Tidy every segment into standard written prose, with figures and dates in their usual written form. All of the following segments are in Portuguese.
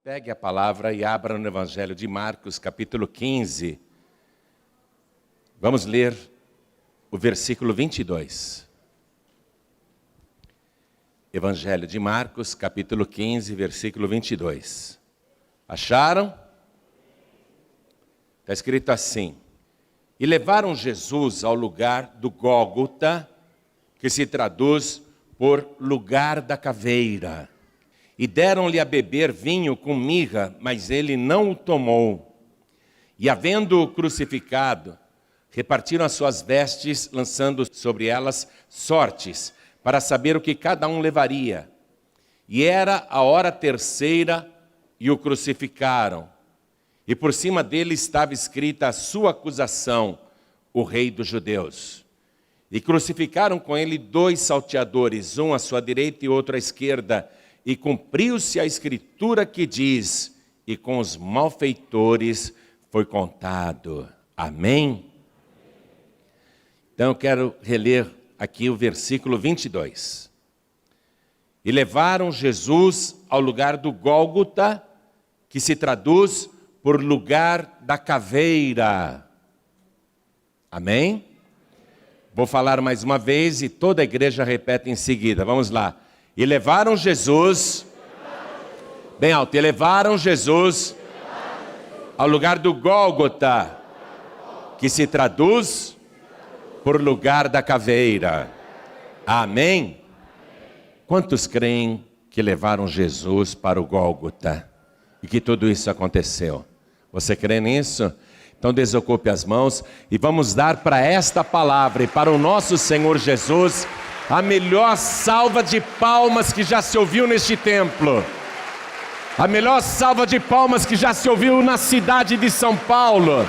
Pegue a palavra e abra no Evangelho de Marcos, capítulo 15. Vamos ler o versículo 22. Evangelho de Marcos, capítulo 15, versículo 22. Acharam? Está escrito assim: E levaram Jesus ao lugar do Gólgota, que se traduz por lugar da caveira. E deram-lhe a beber vinho com mirra, mas ele não o tomou. E havendo-o crucificado, repartiram as suas vestes, lançando sobre elas sortes, para saber o que cada um levaria. E era a hora terceira, e o crucificaram. E por cima dele estava escrita a sua acusação, o Rei dos Judeus. E crucificaram com ele 2 salteadores, um à sua direita e outro à esquerda. E cumpriu-se a escritura que diz, e com os malfeitores foi contado. Amém? Então eu quero reler aqui o versículo 22. E levaram Jesus ao lugar do Gólgota, que se traduz por lugar da caveira. Amém? Vou falar mais uma vez e toda a igreja repete em seguida. Vamos lá. E levaram Jesus, bem alto, e levaram Jesus ao lugar do Gólgota, que se traduz por lugar da caveira. Amém? Quantos creem que levaram Jesus para o Gólgota e que tudo isso aconteceu? Você crê nisso? Então desocupe as mãos e vamos dar para esta palavra e para o nosso Senhor Jesus a melhor salva de palmas que já se ouviu neste templo. A melhor salva de palmas que já se ouviu na cidade de São Paulo.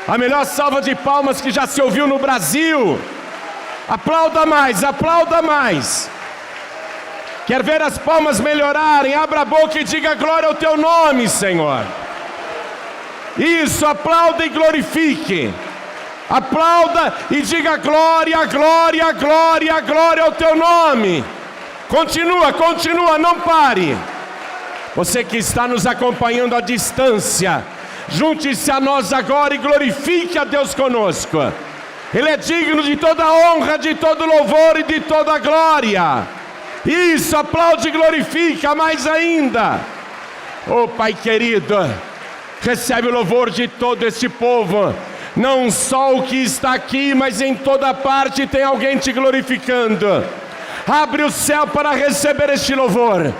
A melhor salva de palmas que já se ouviu no Brasil. Aplauda mais, aplauda mais. Quer ver as palmas melhorarem? Abra a boca e diga glória ao teu nome, Senhor. Isso, aplauda e glorifique. Aplauda e diga glória, glória, glória, glória ao teu nome. Continua, continua, não pare. Você que está nos acompanhando à distância, junte-se a nós agora e glorifique a Deus conosco. Ele é digno de toda honra, de todo louvor e de toda glória. Isso, aplaude e glorifica mais ainda. Oh Pai querido, recebe o louvor de todo este povo. Não só o que está aqui, mas em toda parte tem alguém te glorificando. Abre o céu para receber este louvor.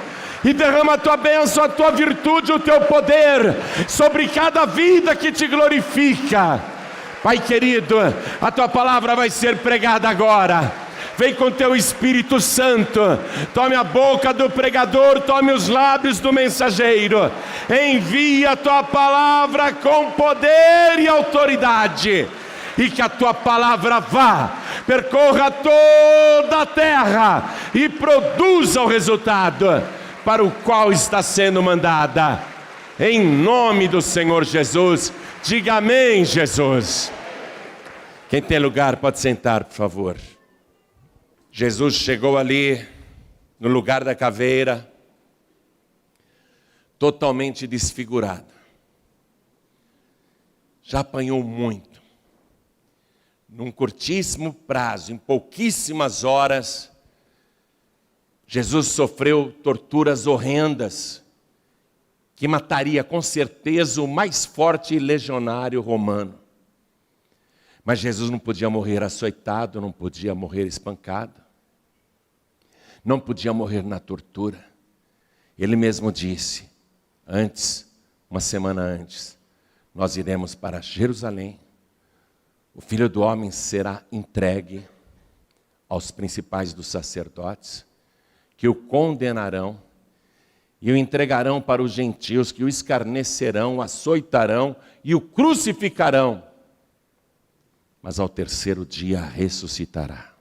E derrama a tua bênção, a tua virtude, o teu poder sobre cada vida que te glorifica. Pai querido, a tua palavra vai ser pregada agora. Vem com teu Espírito Santo, tome a boca do pregador, tome os lábios do mensageiro. Envia a tua palavra com poder e autoridade. E que a tua palavra vá, percorra toda a terra e produza o resultado para o qual está sendo mandada. Em nome do Senhor Jesus, diga amém, Jesus. Quem tem lugar pode sentar, por favor. Jesus chegou ali, no lugar da caveira, totalmente desfigurado. Já apanhou muito. Num curtíssimo prazo, em pouquíssimas horas, Jesus sofreu torturas horrendas, que mataria com certeza o mais forte legionário romano. Mas Jesus não podia morrer açoitado, não podia morrer espancado, não podia morrer na tortura. Ele mesmo disse, uma semana antes, nós iremos para Jerusalém, o Filho do Homem será entregue aos principais dos sacerdotes, que o condenarão e o entregarão para os gentios, que o escarnecerão, o açoitarão e o crucificarão. Mas ao terceiro dia ressuscitará.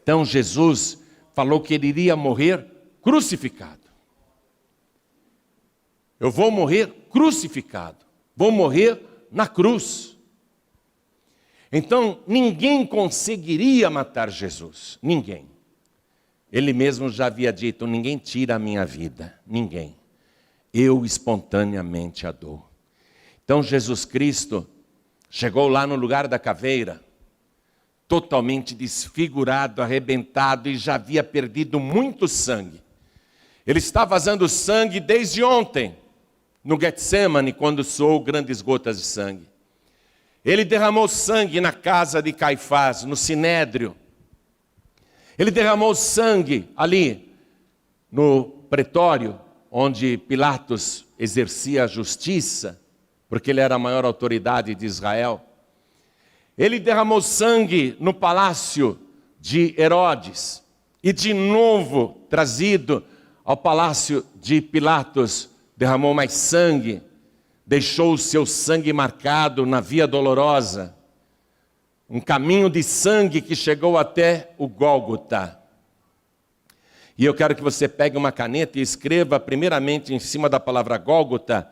Então Jesus falou que ele iria morrer crucificado. Eu vou morrer crucificado. Vou morrer na cruz. Então ninguém conseguiria matar Jesus. Ninguém. Ele mesmo já havia dito, ninguém tira a minha vida. Ninguém. eu espontaneamente a dou. Então Jesus Cristo chegou lá no lugar da caveira, totalmente desfigurado, arrebentado e já havia perdido muito sangue. Ele está vazando sangue desde ontem, no Getsemane, quando soou grandes gotas de sangue. Ele derramou sangue na casa de Caifás, no Sinédrio. Ele derramou sangue ali, no pretório, onde Pilatos exercia a justiça, porque ele era a maior autoridade de Israel. Ele derramou sangue no palácio de Herodes, e de novo trazido ao palácio de Pilatos, derramou mais sangue, deixou o seu sangue marcado na Via Dolorosa, um caminho de sangue que chegou até o Gólgota. E eu quero que você pegue uma caneta e escreva primeiramente em cima da palavra Gólgota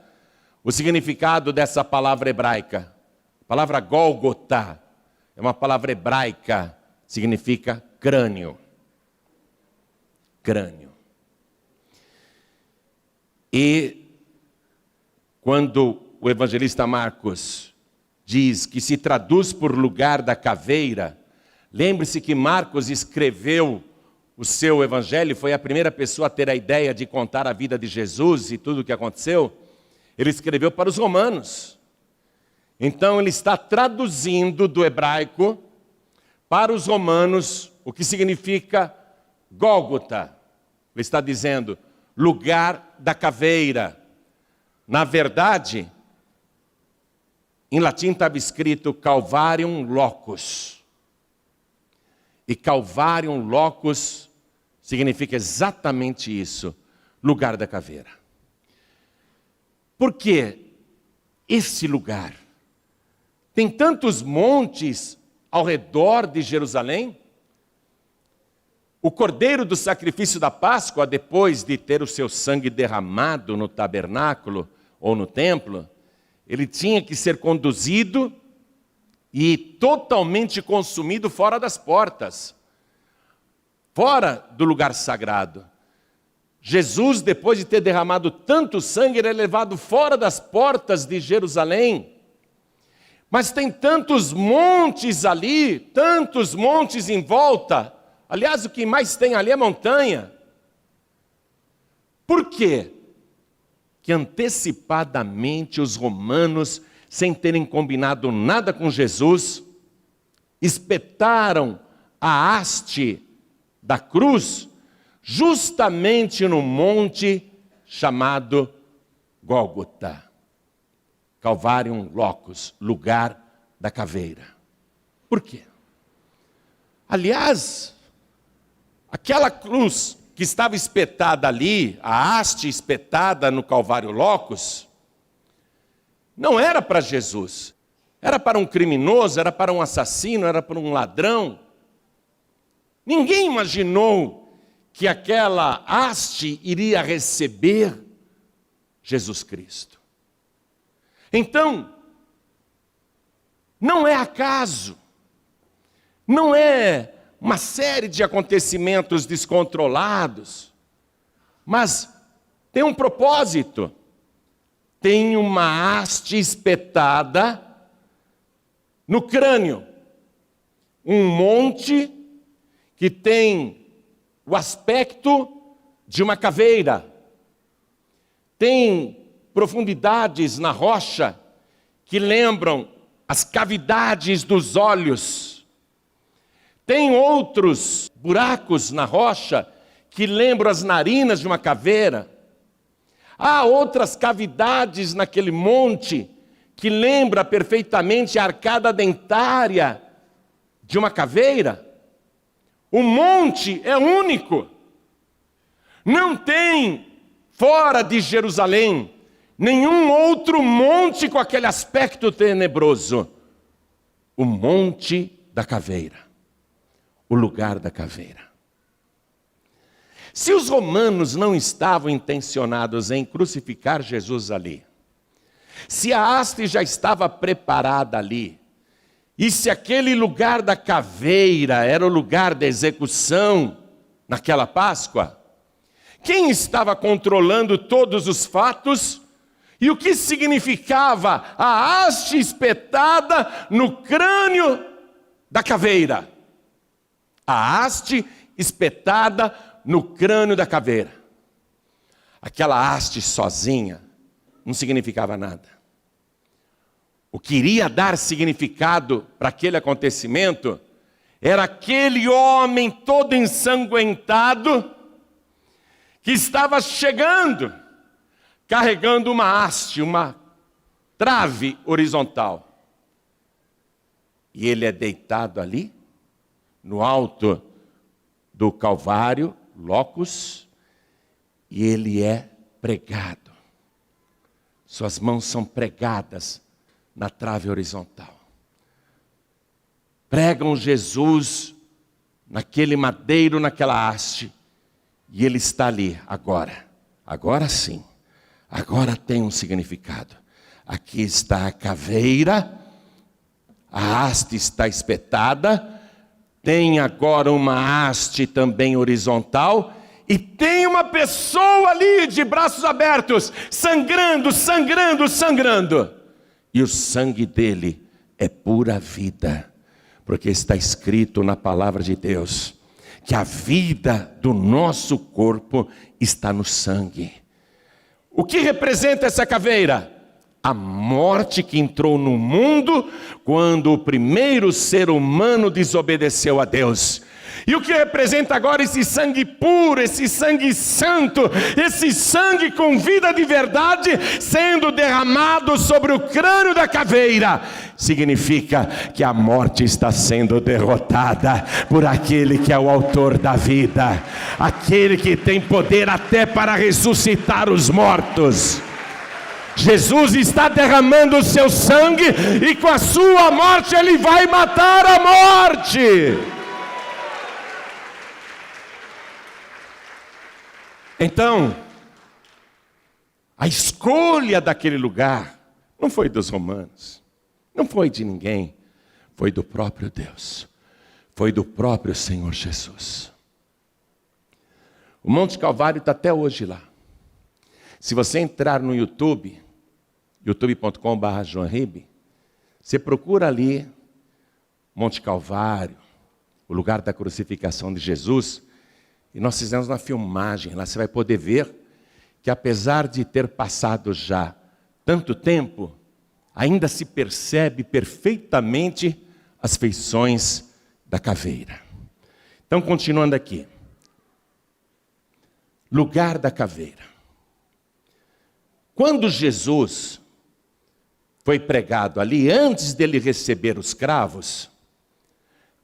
o significado dessa palavra hebraica. A palavra Gólgota é uma palavra hebraica, significa crânio. Crânio. E quando o evangelista Marcos diz que se traduz por lugar da caveira, lembre-se que Marcos escreveu o seu evangelho, foi a primeira pessoa a ter a ideia de contar a vida de Jesus e tudo o que aconteceu. Ele escreveu para os romanos. Então ele está traduzindo do hebraico para os romanos o que significa Gólgota. Ele está dizendo lugar da caveira. Na verdade, em latim estava escrito Calvarium Locus. E Calvarium Locus significa exatamente isso, lugar da caveira. Por que esse lugar tem tantos montes ao redor de Jerusalém? O cordeiro do sacrifício da Páscoa, depois de ter o seu sangue derramado no tabernáculo ou no templo, ele tinha que ser conduzido e totalmente consumido fora das portas, fora do lugar sagrado. Jesus, depois de ter derramado tanto sangue, ele é levado fora das portas de Jerusalém. Mas tem tantos montes ali, tantos montes em volta. Aliás, o que mais tem ali é montanha. Por quê? Que antecipadamente os romanos, sem terem combinado nada com Jesus, espetaram a haste da cruz justamente no monte chamado Gólgota. Calvarium Locus, lugar da caveira. Por quê? Aliás, aquela cruz que estava espetada ali, a haste espetada no Calvário Locus, não era para Jesus. Era para um criminoso, era para um assassino, era para um ladrão. Ninguém imaginou que aquela haste iria receber Jesus Cristo. Então, não é acaso, não é uma série de acontecimentos descontrolados, mas tem um propósito. Tem uma haste espetada no crânio, um monte que tem o aspecto de uma caveira, tem profundidades na rocha que lembram as cavidades dos olhos, tem outros buracos na rocha que lembram as narinas de uma caveira, há outras cavidades naquele monte que lembra perfeitamente a arcada dentária de uma caveira. O monte é único. Não tem, fora de Jerusalém, nenhum outro monte com aquele aspecto tenebroso. O monte da caveira. O lugar da caveira. Se os romanos não estavam intencionados em crucificar Jesus ali, se a haste já estava preparada ali, e se aquele lugar da caveira era o lugar da execução naquela Páscoa, Quem estava controlando todos os fatos? E o que significava a haste espetada no crânio da caveira? A haste espetada no crânio da caveira. Aquela haste sozinha não significava nada. O que iria dar significado para aquele acontecimento era aquele homem todo ensanguentado que estava chegando, carregando uma haste, uma trave horizontal. E ele é deitado ali, no alto do Calvário, locus, e ele é pregado. Suas mãos são pregadas na trave horizontal. Pregam Jesus naquele madeiro, naquela haste, e ele está ali agora. Agora sim, agora tem um significado. Aqui está a caveira, a haste está espetada, tem agora uma haste também horizontal, e tem uma pessoa ali de braços abertos, sangrando, sangrando, sangrando. E o sangue dele é pura vida. Porque está escrito na palavra de Deus que a vida do nosso corpo está no sangue. O que representa essa caveira? A morte que entrou no mundo quando o primeiro ser humano desobedeceu a Deus. E o que representa agora esse sangue puro, esse sangue santo, esse sangue com vida de verdade sendo derramado sobre o crânio da caveira? Significa que a morte está sendo derrotada por aquele que é o autor da vida, aquele que tem poder até para ressuscitar os mortos. Jesus está derramando o seu sangue e com a sua morte ele vai matar a morte. Então, a escolha daquele lugar não foi dos romanos, não foi de ninguém, foi do próprio Deus, foi do próprio Senhor Jesus. O Monte Calvário está até hoje lá. Se você entrar no YouTube, youtube.com/joanribe, você procura ali Monte Calvário, o lugar da crucificação de Jesus, e nós fizemos uma filmagem, lá você vai poder ver que apesar de ter passado já tanto tempo, ainda se percebe perfeitamente as feições da caveira. Então, continuando aqui. Lugar da caveira. Quando Jesus foi pregado ali, antes dele receber os cravos,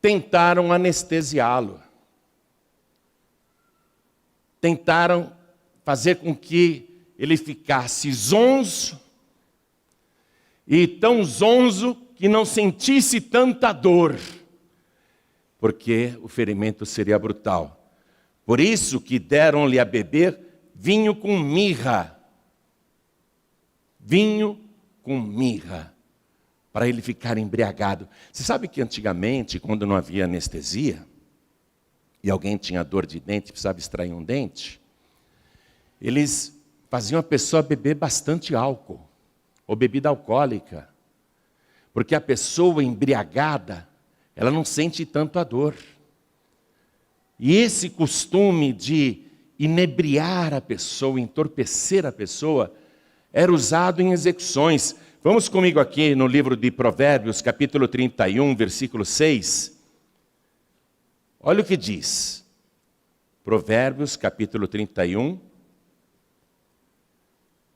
tentaram anestesiá-lo. Tentaram fazer com que ele ficasse zonzo, e tão zonzo que não sentisse tanta dor, porque o ferimento seria brutal. Por isso que deram-lhe a beber vinho com mirra. Vinho com mirra, para ele ficar embriagado. Você sabe que antigamente, quando não havia anestesia, e alguém tinha dor de dente, precisava extrair um dente, eles faziam a pessoa beber bastante álcool, ou bebida alcoólica, porque a pessoa embriagada, ela não sente tanto a dor. E esse costume de inebriar a pessoa, entorpecer a pessoa, era usado em execuções. Vamos comigo aqui no livro de Provérbios, capítulo 31, versículo 6. Olha o que diz. Provérbios, capítulo 31.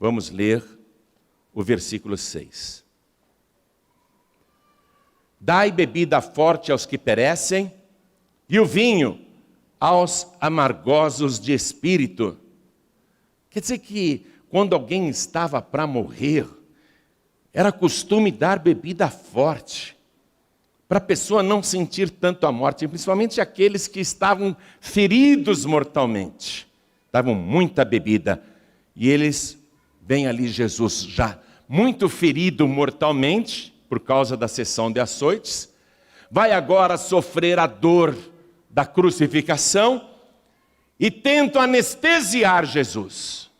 Vamos ler o versículo 6. Dai bebida forte aos que perecem, e o vinho aos amargosos de espírito. Quer dizer que quando alguém estava para morrer, era costume dar bebida forte, para a pessoa não sentir tanto a morte, principalmente aqueles que estavam feridos mortalmente. Davam muita bebida, e eles, vem ali Jesus já muito ferido mortalmente, por causa da sessão de açoites, vai agora sofrer a dor da crucificação, e tentam anestesiar Jesus.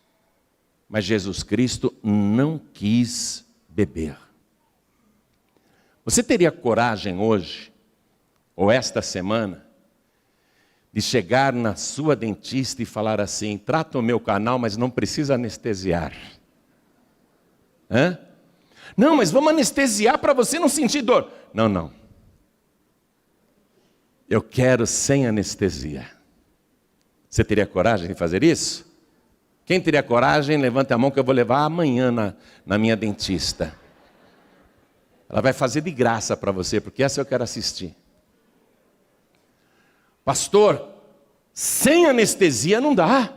Mas Jesus Cristo não quis beber. Você teria coragem hoje, ou esta semana, de chegar na sua dentista e falar assim: trata o meu canal, mas não precisa anestesiar? Hã? Não, mas vamos anestesiar para você não sentir dor. Não. Eu quero sem anestesia. Você teria coragem de fazer isso? Quem teria coragem, levante a mão que eu vou levar amanhã na minha dentista. Ela vai fazer de graça para você, porque essa eu quero assistir. Pastor, sem anestesia não dá.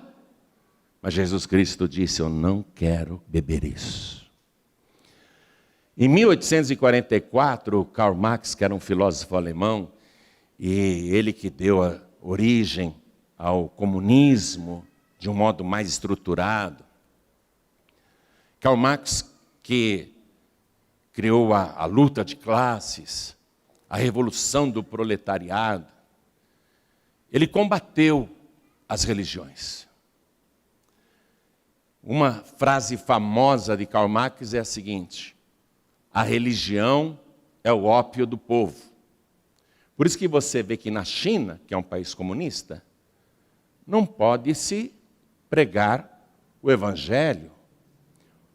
Mas Jesus Cristo disse: eu não quero beber isso. Em 1844, Karl Marx, que era um filósofo alemão, e ele que deu a origem ao comunismo de um modo mais estruturado. Karl Marx, que criou a luta de classes, a revolução do proletariado, ele combateu as religiões. Uma frase famosa de Karl Marx é a seguinte: a religião é o ópio do povo. Por isso que você vê que na China, que é um país comunista, não pode se pregar o evangelho.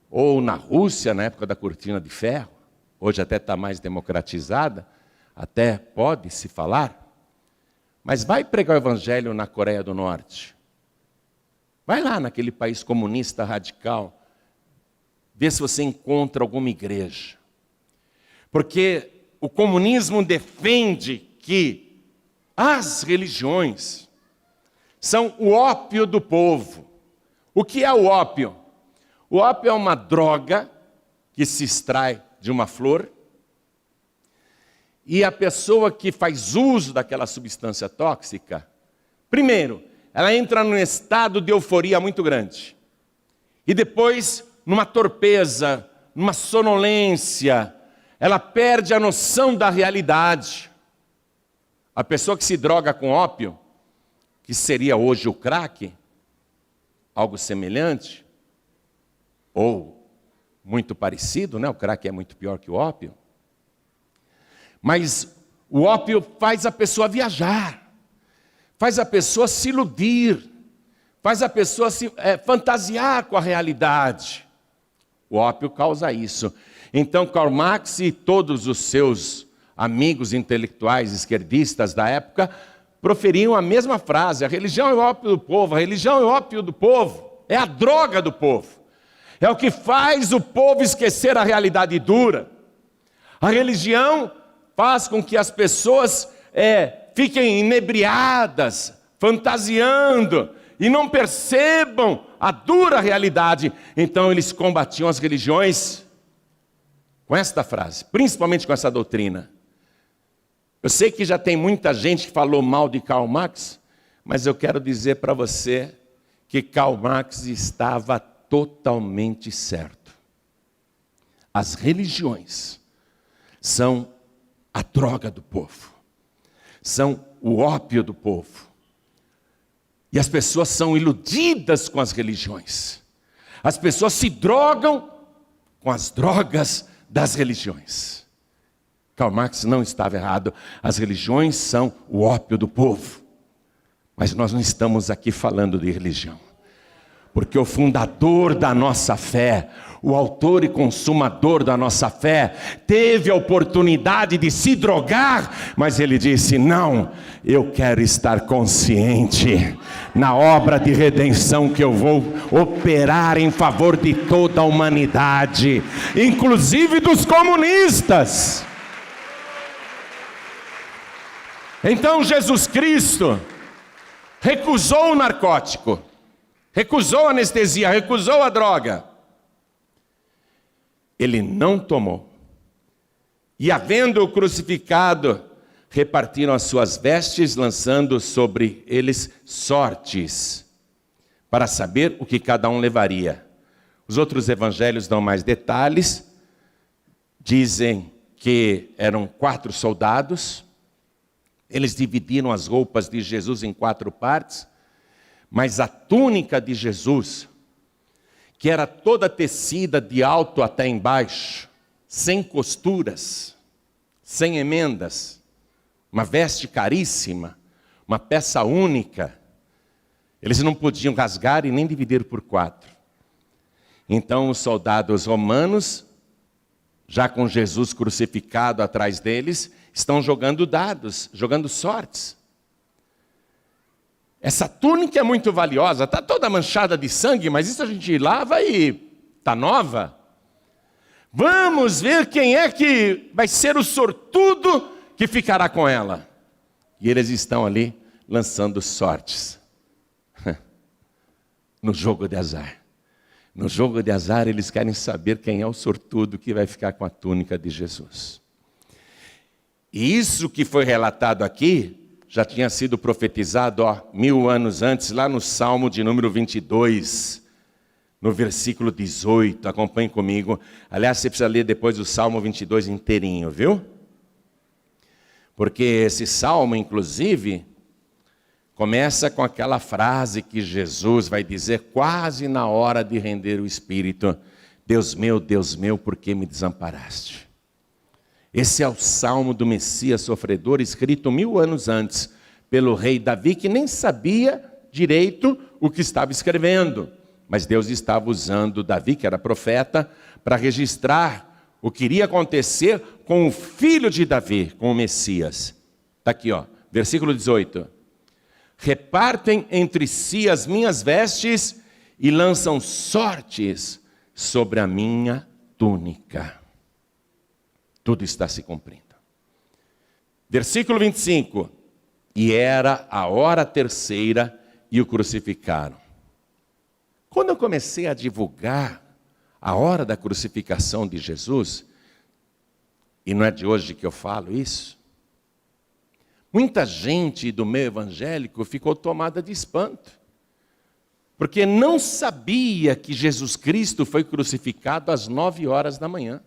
Ou na Rússia, na época da cortina de ferro, hoje até está mais democratizada, até pode se falar. Mas vai pregar o evangelho na Coreia do Norte. Vai lá naquele país comunista radical, vê se você encontra alguma igreja. Porque o comunismo defende que as religiões são o ópio do povo. O que é o ópio? O ópio é uma droga que se extrai de uma flor, e a pessoa que faz uso daquela substância tóxica, primeiro, ela entra num estado de euforia muito grande, e depois numa torpeza, numa sonolência, ela perde a noção da realidade. A pessoa que se droga com ópio, que seria hoje o crack, algo semelhante, ou muito parecido, né? O crack é muito pior que o ópio. Mas o ópio faz a pessoa viajar, faz a pessoa se iludir, faz a pessoa se fantasiar com a realidade. O ópio causa isso. Então Karl Marx e todos os seus amigos intelectuais esquerdistas da época proferiam a mesma frase: a religião é o ópio do povo, a religião é o ópio do povo, é a droga do povo. É o que faz o povo esquecer a realidade dura. A religião faz com que as pessoas fiquem inebriadas, fantasiando, e não percebam a dura realidade. Então eles combatiam as religiões com esta frase, principalmente com essa doutrina. Eu sei que já tem muita gente que falou mal de Karl Marx, mas eu quero dizer para você que Karl Marx estava totalmente certo. As religiões são a droga do povo, são o ópio do povo. E as pessoas são iludidas com as religiões. As pessoas se drogam com as drogas das religiões. Karl Marx não estava errado. As religiões são o ópio do povo. Mas nós não estamos aqui falando de religião. Porque o fundador da nossa fé, o autor e consumador da nossa fé, teve a oportunidade de se drogar, mas ele disse: não, eu quero estar consciente na obra de redenção que eu vou operar em favor de toda a humanidade, inclusive dos comunistas. Então Jesus Cristo recusou o narcótico, recusou a anestesia, recusou a droga. Ele não tomou. E havendo-o crucificado, repartiram as suas vestes, lançando sobre eles sortes, para saber o que cada um levaria. Os outros evangelhos dão mais detalhes. Dizem que eram 4 soldados. Eles dividiram as roupas de Jesus em 4 partes. Mas a túnica de Jesus, que era toda tecida de alto até embaixo, sem costuras, sem emendas, uma veste caríssima, uma peça única, eles não podiam rasgar e nem dividir por 4. Então os soldados romanos, já com Jesus crucificado atrás deles, estão jogando dados, jogando sortes. Essa túnica é muito valiosa, está toda manchada de sangue, mas isso a gente lava e está nova. Vamos ver quem é que vai ser o sortudo que ficará com ela. E eles estão ali lançando sortes. No jogo de azar. No jogo de azar eles querem saber quem é o sortudo que vai ficar com a túnica de Jesus. E isso que foi relatado aqui, já tinha sido profetizado 1000 anos antes, lá no Salmo de número 22, no versículo 18, acompanhe comigo. Aliás, você precisa ler depois o Salmo 22 inteirinho, viu? Porque esse Salmo, inclusive, começa com aquela frase que Jesus vai dizer quase na hora de render o Espírito: Deus meu, por que me desamparaste? Esse é o Salmo do Messias sofredor, escrito 1000 anos antes, pelo rei Davi, que nem sabia direito o que estava escrevendo. Mas Deus estava usando Davi, que era profeta, para registrar o que iria acontecer com o filho de Davi, com o Messias. Está aqui, versículo 18. Repartem entre si as minhas vestes e lançam sortes sobre a minha túnica. Tudo está se cumprindo. Versículo 25. E era a hora terceira e o crucificaram. Quando eu comecei a divulgar a hora da crucificação de Jesus, e não é de hoje que eu falo isso, muita gente do meio evangélico ficou tomada de espanto, porque não sabia que Jesus Cristo foi crucificado às 9 horas da manhã.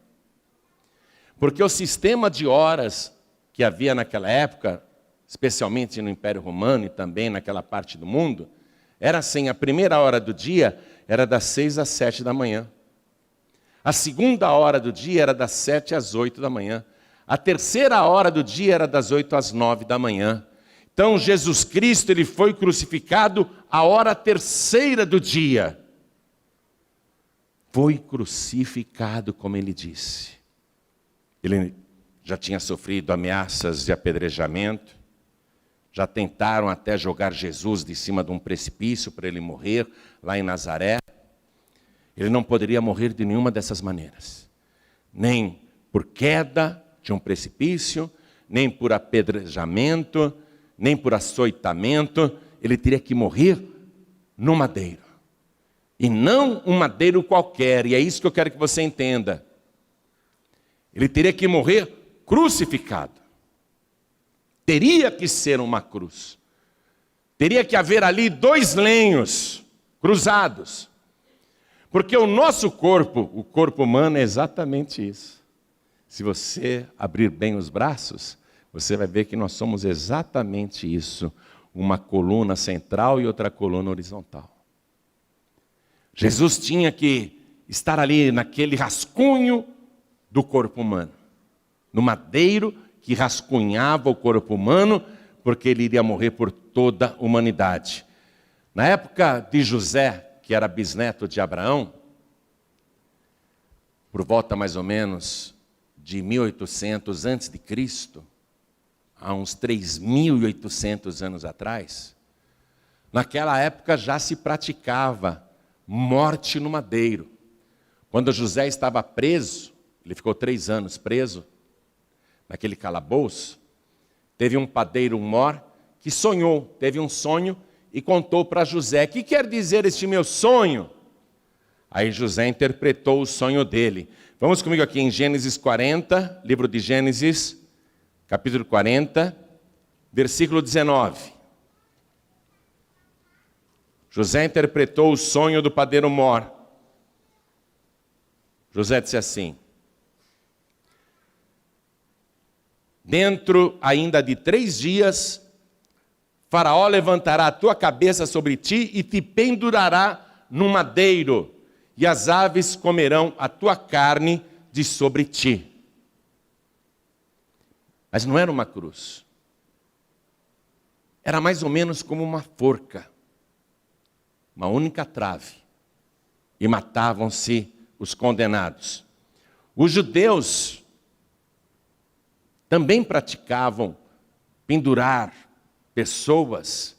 Porque o sistema de horas que havia naquela época, especialmente no Império Romano e também naquela parte do mundo, era assim: a primeira hora do dia era das 6 às 7 da manhã. A segunda hora do dia era das 7 às 8 da manhã. A terceira hora do dia era das 8 às 9 da manhã. Então Jesus Cristo, ele foi crucificado à hora terceira do dia. Foi crucificado como ele disse. Ele já tinha sofrido ameaças de apedrejamento, já tentaram até jogar Jesus de cima de um precipício para ele morrer, lá em Nazaré. Ele não poderia morrer de nenhuma dessas maneiras. Nem por queda de um precipício, nem por apedrejamento, nem por açoitamento. Ele teria que morrer no madeiro. E não um madeiro qualquer, e é isso que eu quero que você entenda. Ele teria que morrer crucificado. Teria que ser uma cruz. Teria que haver ali 2 lenhos cruzados. Porque o nosso corpo, o corpo humano, é exatamente isso. Se você abrir bem os braços, você vai ver que nós somos exatamente isso. Uma coluna central e outra coluna horizontal. Jesus tinha que estar ali naquele rascunho do corpo humano, no madeiro que rascunhava o corpo humano, porque ele iria morrer por toda a humanidade. Na época de José, que era bisneto de Abraão, por volta mais ou menos de 1800 antes de Cristo, há uns 3.800 anos atrás, naquela época já se praticava morte no madeiro. Quando José estava preso, ele ficou 3 anos preso, naquele calabouço, teve um padeiro mor que sonhou, teve um sonho e contou para José: o que quer dizer este meu sonho? Aí José interpretou o sonho dele. Vamos comigo aqui em Gênesis 40, livro de Gênesis, capítulo 40, versículo 19. José interpretou o sonho do padeiro mor. José disse assim: dentro ainda de 3 dias, Faraó levantará a tua cabeça sobre ti e te pendurará num madeiro, e as aves comerão a tua carne de sobre ti. Mas não era uma cruz. Era mais ou menos como uma forca, uma única trave, e matavam-se os condenados. Os judeus também praticavam pendurar pessoas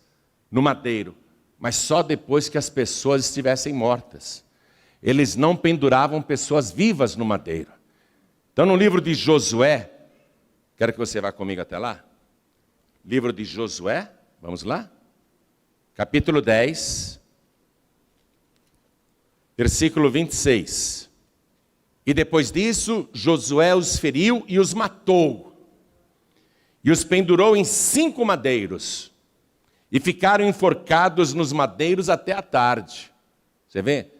no madeiro, mas só depois que as pessoas estivessem mortas. Eles não penduravam pessoas vivas no madeiro. Então, no livro de Josué, quero que você vá comigo até lá. Livro de Josué, vamos lá? Capítulo 10, versículo 26. E depois disso, Josué os feriu e os matou. E os pendurou em 5 madeiros. E ficaram enforcados nos madeiros até a tarde. Você vê?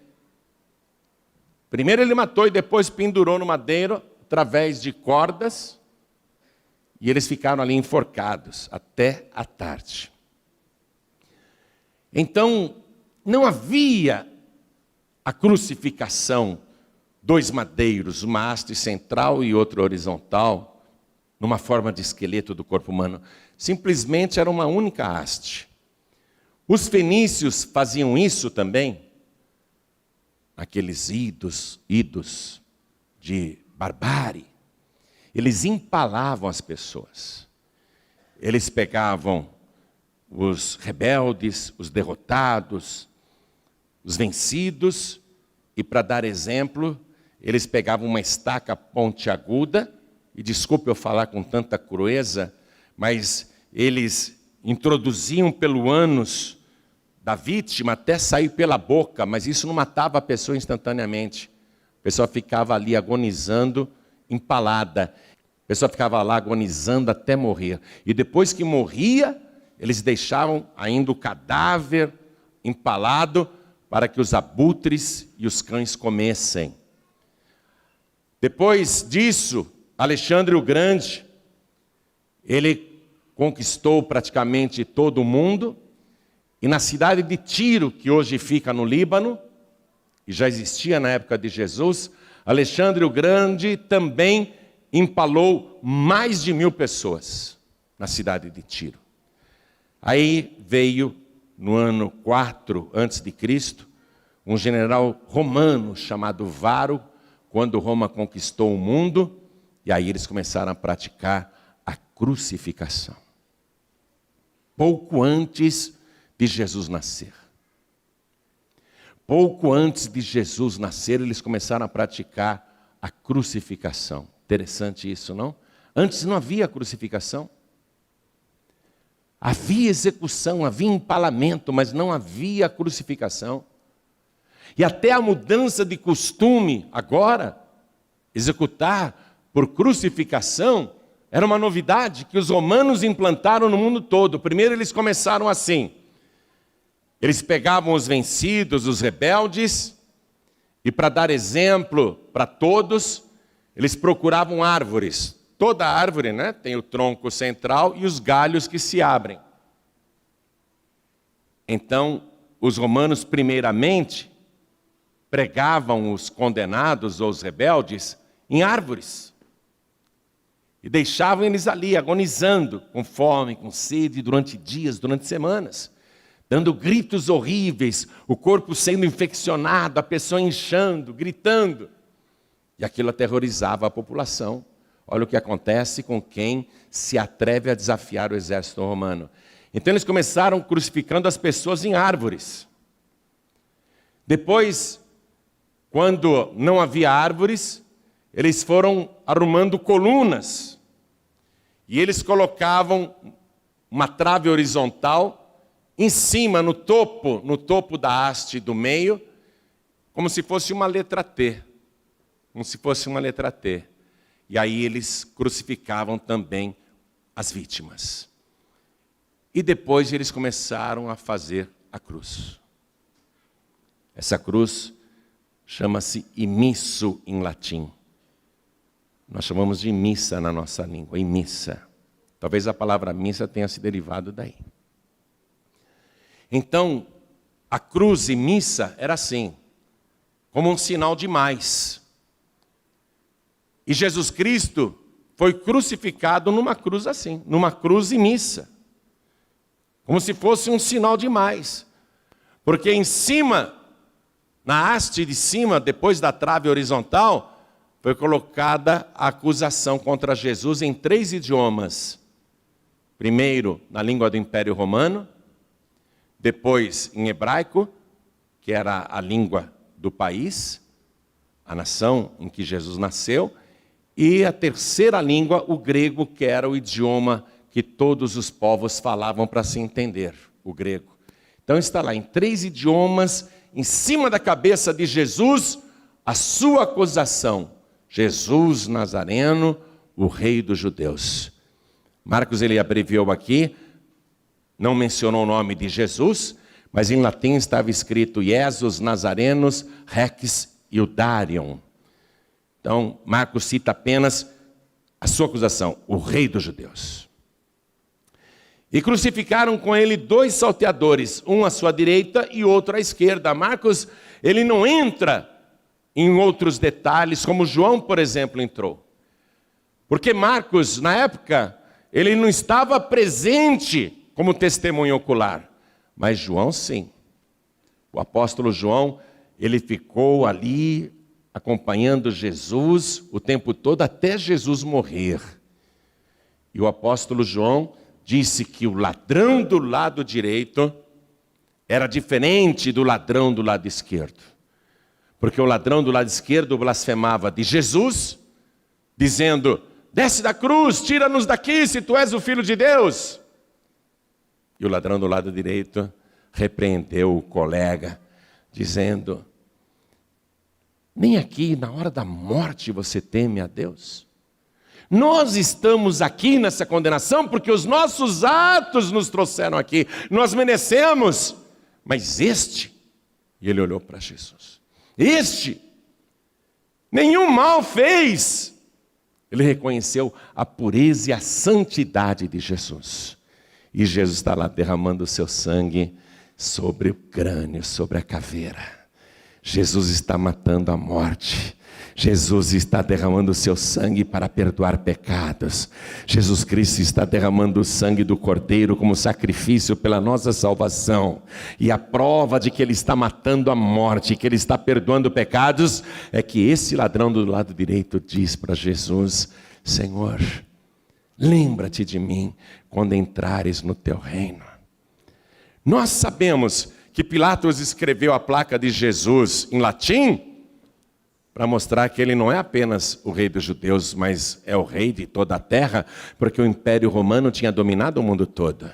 Primeiro ele matou e depois pendurou no madeiro, através de cordas. E eles ficaram ali enforcados até a tarde. Então, não havia a crucificação, 2 madeiros, uma haste central e outra horizontal, numa forma de esqueleto do corpo humano. Simplesmente era uma única haste. Os fenícios faziam isso também, aqueles idos de barbárie. Eles empalavam as pessoas. Eles pegavam os rebeldes, os derrotados, os vencidos, e para dar exemplo, eles pegavam uma estaca pontiaguda, e desculpe eu falar com tanta crueza, mas eles introduziam pelo ânus da vítima até sair pela boca, mas isso não matava a pessoa instantaneamente. A pessoa ficava ali agonizando, empalada. A pessoa ficava lá agonizando até morrer. E depois que morria, eles deixavam ainda o cadáver empalado para que os abutres e os cães comessem. Depois disso, Alexandre o Grande, ele conquistou praticamente todo o mundo, e na cidade de Tiro, que hoje fica no Líbano, e já existia na época de Jesus, Alexandre o Grande também empalou mais de 1000 pessoas na cidade de Tiro. Aí veio, no ano 4 a.C., um general romano chamado Varo, quando Roma conquistou o mundo, e aí eles começaram a praticar a crucificação. Pouco antes de Jesus nascer. Pouco antes de Jesus nascer, eles começaram a praticar a crucificação. Interessante isso, não? Antes não havia crucificação. Havia execução, havia empalamento, mas não havia crucificação. E até a mudança de costume, agora, executar por crucificação, era uma novidade que os romanos implantaram no mundo todo. Primeiro eles começaram assim. Eles pegavam os vencidos, os rebeldes, e para dar exemplo para todos, eles procuravam árvores. Toda árvore, né, tem o tronco central e os galhos que se abrem. Então, os romanos primeiramente pregavam os condenados ou os rebeldes em árvores. E deixavam eles ali, agonizando, com fome, com sede, durante dias, durante semanas. Dando gritos horríveis, o corpo sendo infeccionado, a pessoa inchando, gritando. E aquilo aterrorizava a população. Olha o que acontece com quem se atreve a desafiar o exército romano. Então eles começaram crucificando as pessoas em árvores. Depois, quando não havia árvores, eles foram arrumando colunas. E eles colocavam uma trave horizontal em cima, no topo da haste do meio, como se fosse uma letra T. Como se fosse uma letra T. E aí eles crucificavam também as vítimas. E depois eles começaram a fazer a cruz. Essa cruz chama-se imisso em latim. Nós chamamos de missa na nossa língua, missa. Talvez a palavra missa tenha se derivado daí. Então, a cruz e missa era assim, como um sinal de mais. E Jesus Cristo foi crucificado numa cruz assim, numa cruz e missa. Como se fosse um sinal de mais. Porque em cima, na haste de cima, depois da trave horizontal, foi colocada a acusação contra Jesus em 3 idiomas. Primeiro, na língua do Império Romano, depois em hebraico, que era a língua do país, a nação em que Jesus nasceu, e a terceira língua, o grego, que era o idioma que todos os povos falavam para se entender, o grego. Então está lá em 3 idiomas, em cima da cabeça de Jesus, a sua acusação. Jesus Nazareno, o rei dos judeus. Marcos ele abreviou aqui, não mencionou o nome de Jesus, mas em latim estava escrito Jesus Nazarenus Rex Iudarium. Então, Marcos cita apenas a sua acusação, o rei dos judeus. E crucificaram com ele 2 salteadores, um à sua direita e outro à esquerda. Marcos, ele não entra em outros detalhes, como João, por exemplo, entrou. Porque Marcos, na época, ele não estava presente como testemunho ocular. Mas João, sim. O apóstolo João, ele ficou ali acompanhando Jesus o tempo todo até Jesus morrer. E o apóstolo João disse que o ladrão do lado direito era diferente do ladrão do lado esquerdo. Porque o ladrão do lado esquerdo blasfemava de Jesus, dizendo: desce da cruz, tira-nos daqui se tu és o Filho de Deus. E o ladrão do lado direito repreendeu o colega, dizendo: nem aqui na hora da morte você teme a Deus? Nós estamos aqui nessa condenação porque os nossos atos nos trouxeram aqui. Nós merecemos. Mas este, e ele olhou para Jesus, este, nenhum mal fez. Ele reconheceu a pureza e a santidade de Jesus. E Jesus está lá derramando o seu sangue sobre o crânio, sobre a caveira. Jesus está matando a morte. Jesus está derramando o seu sangue para perdoar pecados. Jesus Cristo está derramando o sangue do Cordeiro como sacrifício pela nossa salvação. E a prova de que Ele está matando a morte, que Ele está perdoando pecados, é que esse ladrão do lado direito diz para Jesus: Senhor, lembra-te de mim quando entrares no teu reino. Nós sabemos que Pilatos escreveu a placa de Jesus em latim para mostrar que ele não é apenas o rei dos judeus, mas é o rei de toda a terra, porque o Império Romano tinha dominado o mundo todo.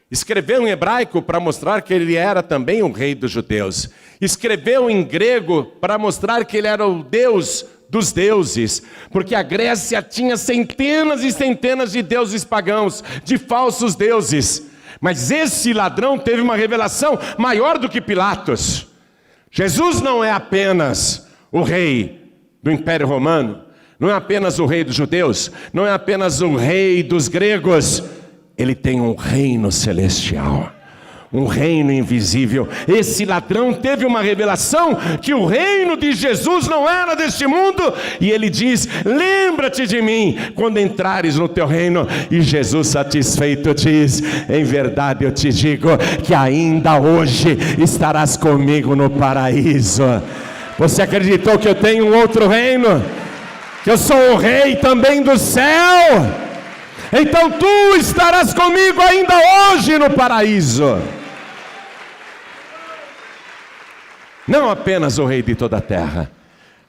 Escreveu em hebraico para mostrar que ele era também o rei dos judeus. Escreveu em grego para mostrar que ele era o Deus dos deuses, porque a Grécia tinha centenas e centenas de deuses pagãos, de falsos deuses. Mas esse ladrão teve uma revelação maior do que Pilatos. Jesus não é apenas o rei do Império Romano, não é apenas o rei dos judeus, não é apenas o rei dos gregos. Ele tem um reino celestial, um reino invisível. Esse ladrão teve uma revelação que o reino de Jesus não era deste mundo, e ele diz: lembra-te de mim quando entrares no teu reino. E Jesus, satisfeito, diz: em verdade eu te digo que ainda hoje estarás comigo no paraíso. Você acreditou que eu tenho um outro reino? Que eu sou o rei também do céu? Então tu estarás comigo ainda hoje no paraíso. Não apenas o rei de toda a terra,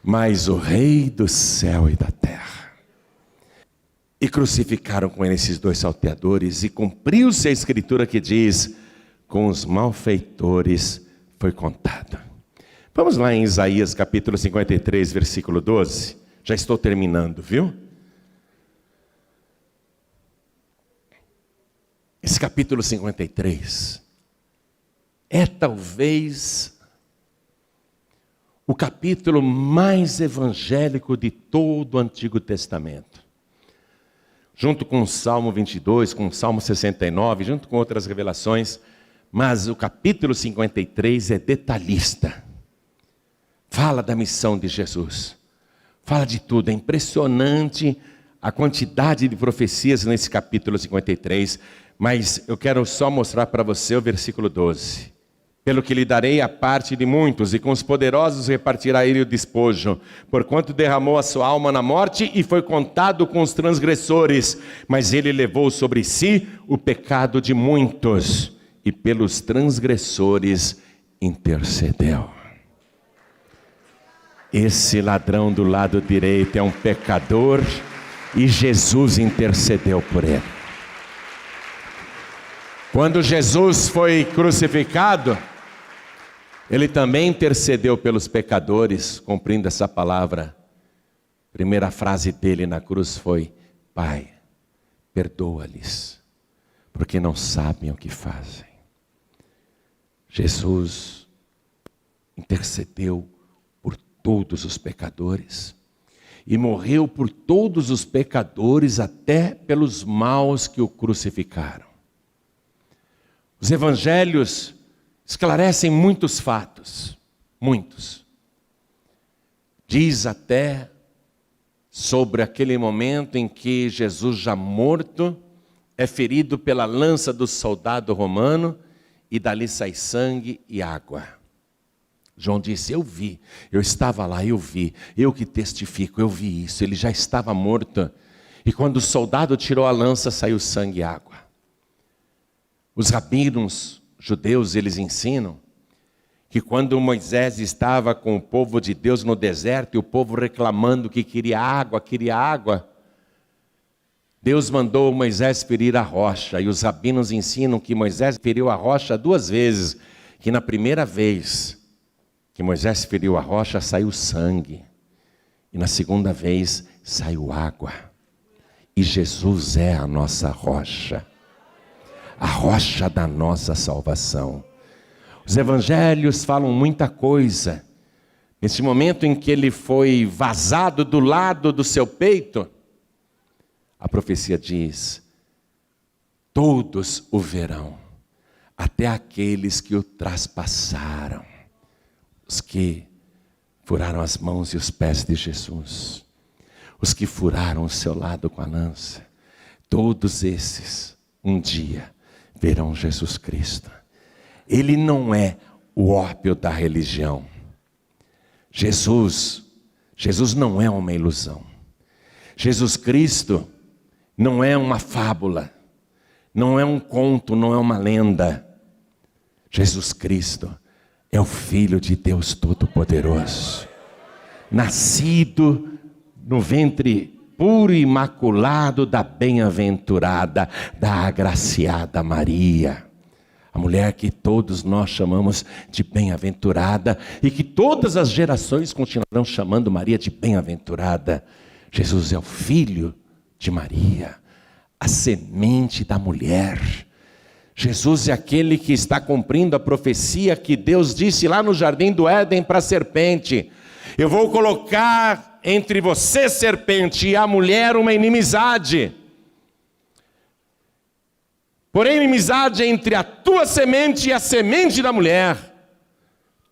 mas o rei do céu e da terra. E crucificaram com ele esses 2 salteadores, e cumpriu-se a escritura que diz: com os malfeitores foi contado. Vamos lá em Isaías capítulo 53, versículo 12. Já estou terminando, viu? Esse capítulo 53 é talvez o capítulo mais evangélico de todo o Antigo Testamento. Junto com o Salmo 22, com o Salmo 69, junto com outras revelações, Mas o capítulo 53 é detalhista. Fala da missão de Jesus. Fala de tudo. É impressionante a quantidade de profecias nesse capítulo 53. Mas eu quero só mostrar para você o versículo 12. Pelo que lhe darei a parte de muitos, e com os poderosos repartirá ele o despojo, porquanto derramou a sua alma na morte e foi contado com os transgressores, mas ele levou sobre si o pecado de muitos, e pelos transgressores intercedeu. Esse ladrão do lado direito é um pecador, e Jesus intercedeu por ele. Quando Jesus foi crucificado, ele também intercedeu pelos pecadores, cumprindo essa palavra. A primeira frase dele na cruz foi: Pai, perdoa-lhes, porque não sabem o que fazem. Jesus intercedeu por todos os pecadores e morreu por todos os pecadores, até pelos maus que o crucificaram. Os evangelhos esclarecem muitos fatos, muitos. Diz até sobre aquele momento em que Jesus, já morto, é ferido pela lança do soldado romano, e dali sai sangue e água. João disse: eu vi, eu estava lá, eu vi, eu que testifico, eu vi isso. Ele já estava morto, e quando o soldado tirou a lança, saiu sangue e água. Os rabinos judeus, eles ensinam que quando Moisés estava com o povo de Deus no deserto, e o povo reclamando que queria água, Deus mandou Moisés ferir a rocha, e os rabinos ensinam que Moisés feriu a rocha 2 vezes, que na primeira vez que Moisés feriu a rocha, saiu sangue, e na segunda vez saiu água, e Jesus é a nossa rocha, a rocha da nossa salvação. Os evangelhos falam muita coisa. Nesse momento em que ele foi vazado do lado do seu peito, a profecia diz: todos o verão, até aqueles que o traspassaram, os que furaram as mãos e os pés de Jesus, os que furaram o seu lado com a lança, todos esses um dia verão Jesus Cristo. Ele não é o ópio da religião. Jesus não é uma ilusão. Jesus Cristo não é uma fábula, não é um conto, não é uma lenda. Jesus Cristo é o Filho de Deus Todo-Poderoso, nascido no ventre puro e imaculado da bem-aventurada, da agraciada Maria. A mulher que todos nós chamamos de bem-aventurada, e que todas as gerações continuarão chamando Maria de bem-aventurada. Jesus é o filho de Maria, a semente da mulher. Jesus é aquele que está cumprindo a profecia que Deus disse lá no jardim do Éden para a serpente: eu vou colocar entre você, serpente, e a mulher uma inimizade. Porém, inimizade entre a tua semente e a semente da mulher.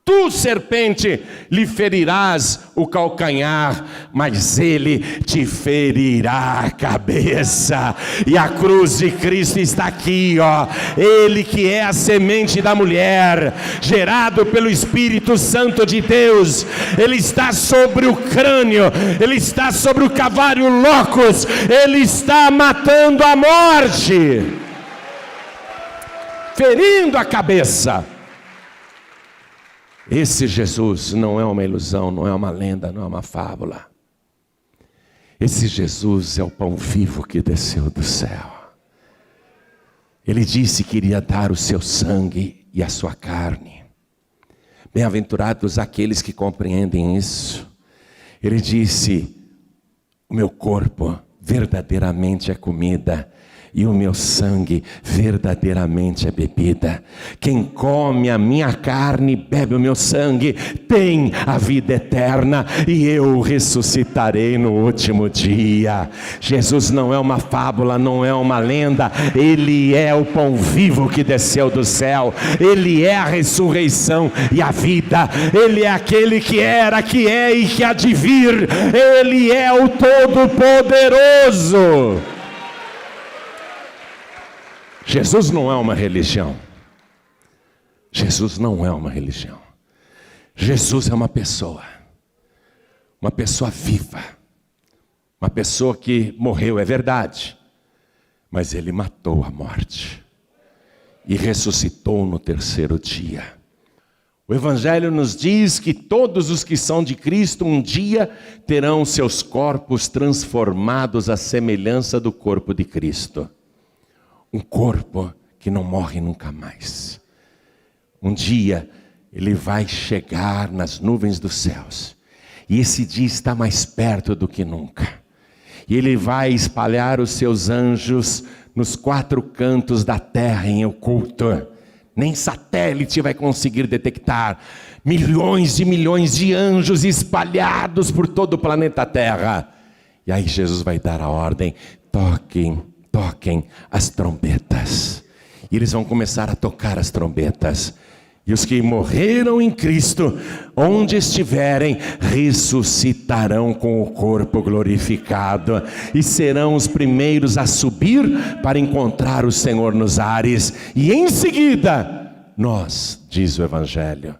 Tu, serpente, lhe ferirás o calcanhar, mas ele te ferirá a cabeça. E a cruz de Cristo está aqui, ó. Ele que é a semente da mulher, gerado pelo Espírito Santo de Deus. Ele está sobre o crânio, ele está sobre o Calvário Locus, ele está matando a morte, ferindo a cabeça. Esse Jesus não é uma ilusão, não é uma lenda, não é uma fábula. Esse Jesus é o pão vivo que desceu do céu. Ele disse que iria dar o seu sangue e a sua carne. Bem-aventurados aqueles que compreendem isso. Ele disse: o meu corpo verdadeiramente é comida, e o meu sangue verdadeiramente é bebida. Quem come a minha carne e bebe o meu sangue tem a vida eterna, e eu ressuscitarei no último dia. Jesus não é uma fábula, não é uma lenda. Ele é o pão vivo que desceu do céu. Ele é a ressurreição e a vida. Ele é aquele que era, que é e que há de vir. Ele é o Todo-Poderoso. Jesus não é uma religião. Jesus não é uma religião. Jesus é uma pessoa viva, uma pessoa que morreu, é verdade, mas ele matou a morte e ressuscitou no terceiro dia. O Evangelho nos diz que todos os que são de Cristo um dia terão seus corpos transformados à semelhança do corpo de Cristo. Um corpo que não morre nunca mais. Um dia ele vai chegar nas nuvens dos céus, e esse dia está mais perto do que nunca. E ele vai espalhar os seus anjos nos 4 cantos da terra em oculto. Nem satélite vai conseguir detectar. Milhões e milhões de anjos espalhados por todo o planeta Terra. E aí Jesus vai dar a ordem: toquem as trombetas. E eles vão começar a tocar as trombetas. E os que morreram em Cristo, onde estiverem, ressuscitarão com o corpo glorificado, e serão os primeiros a subir para encontrar o Senhor nos ares. E em seguida, nós, diz o Evangelho,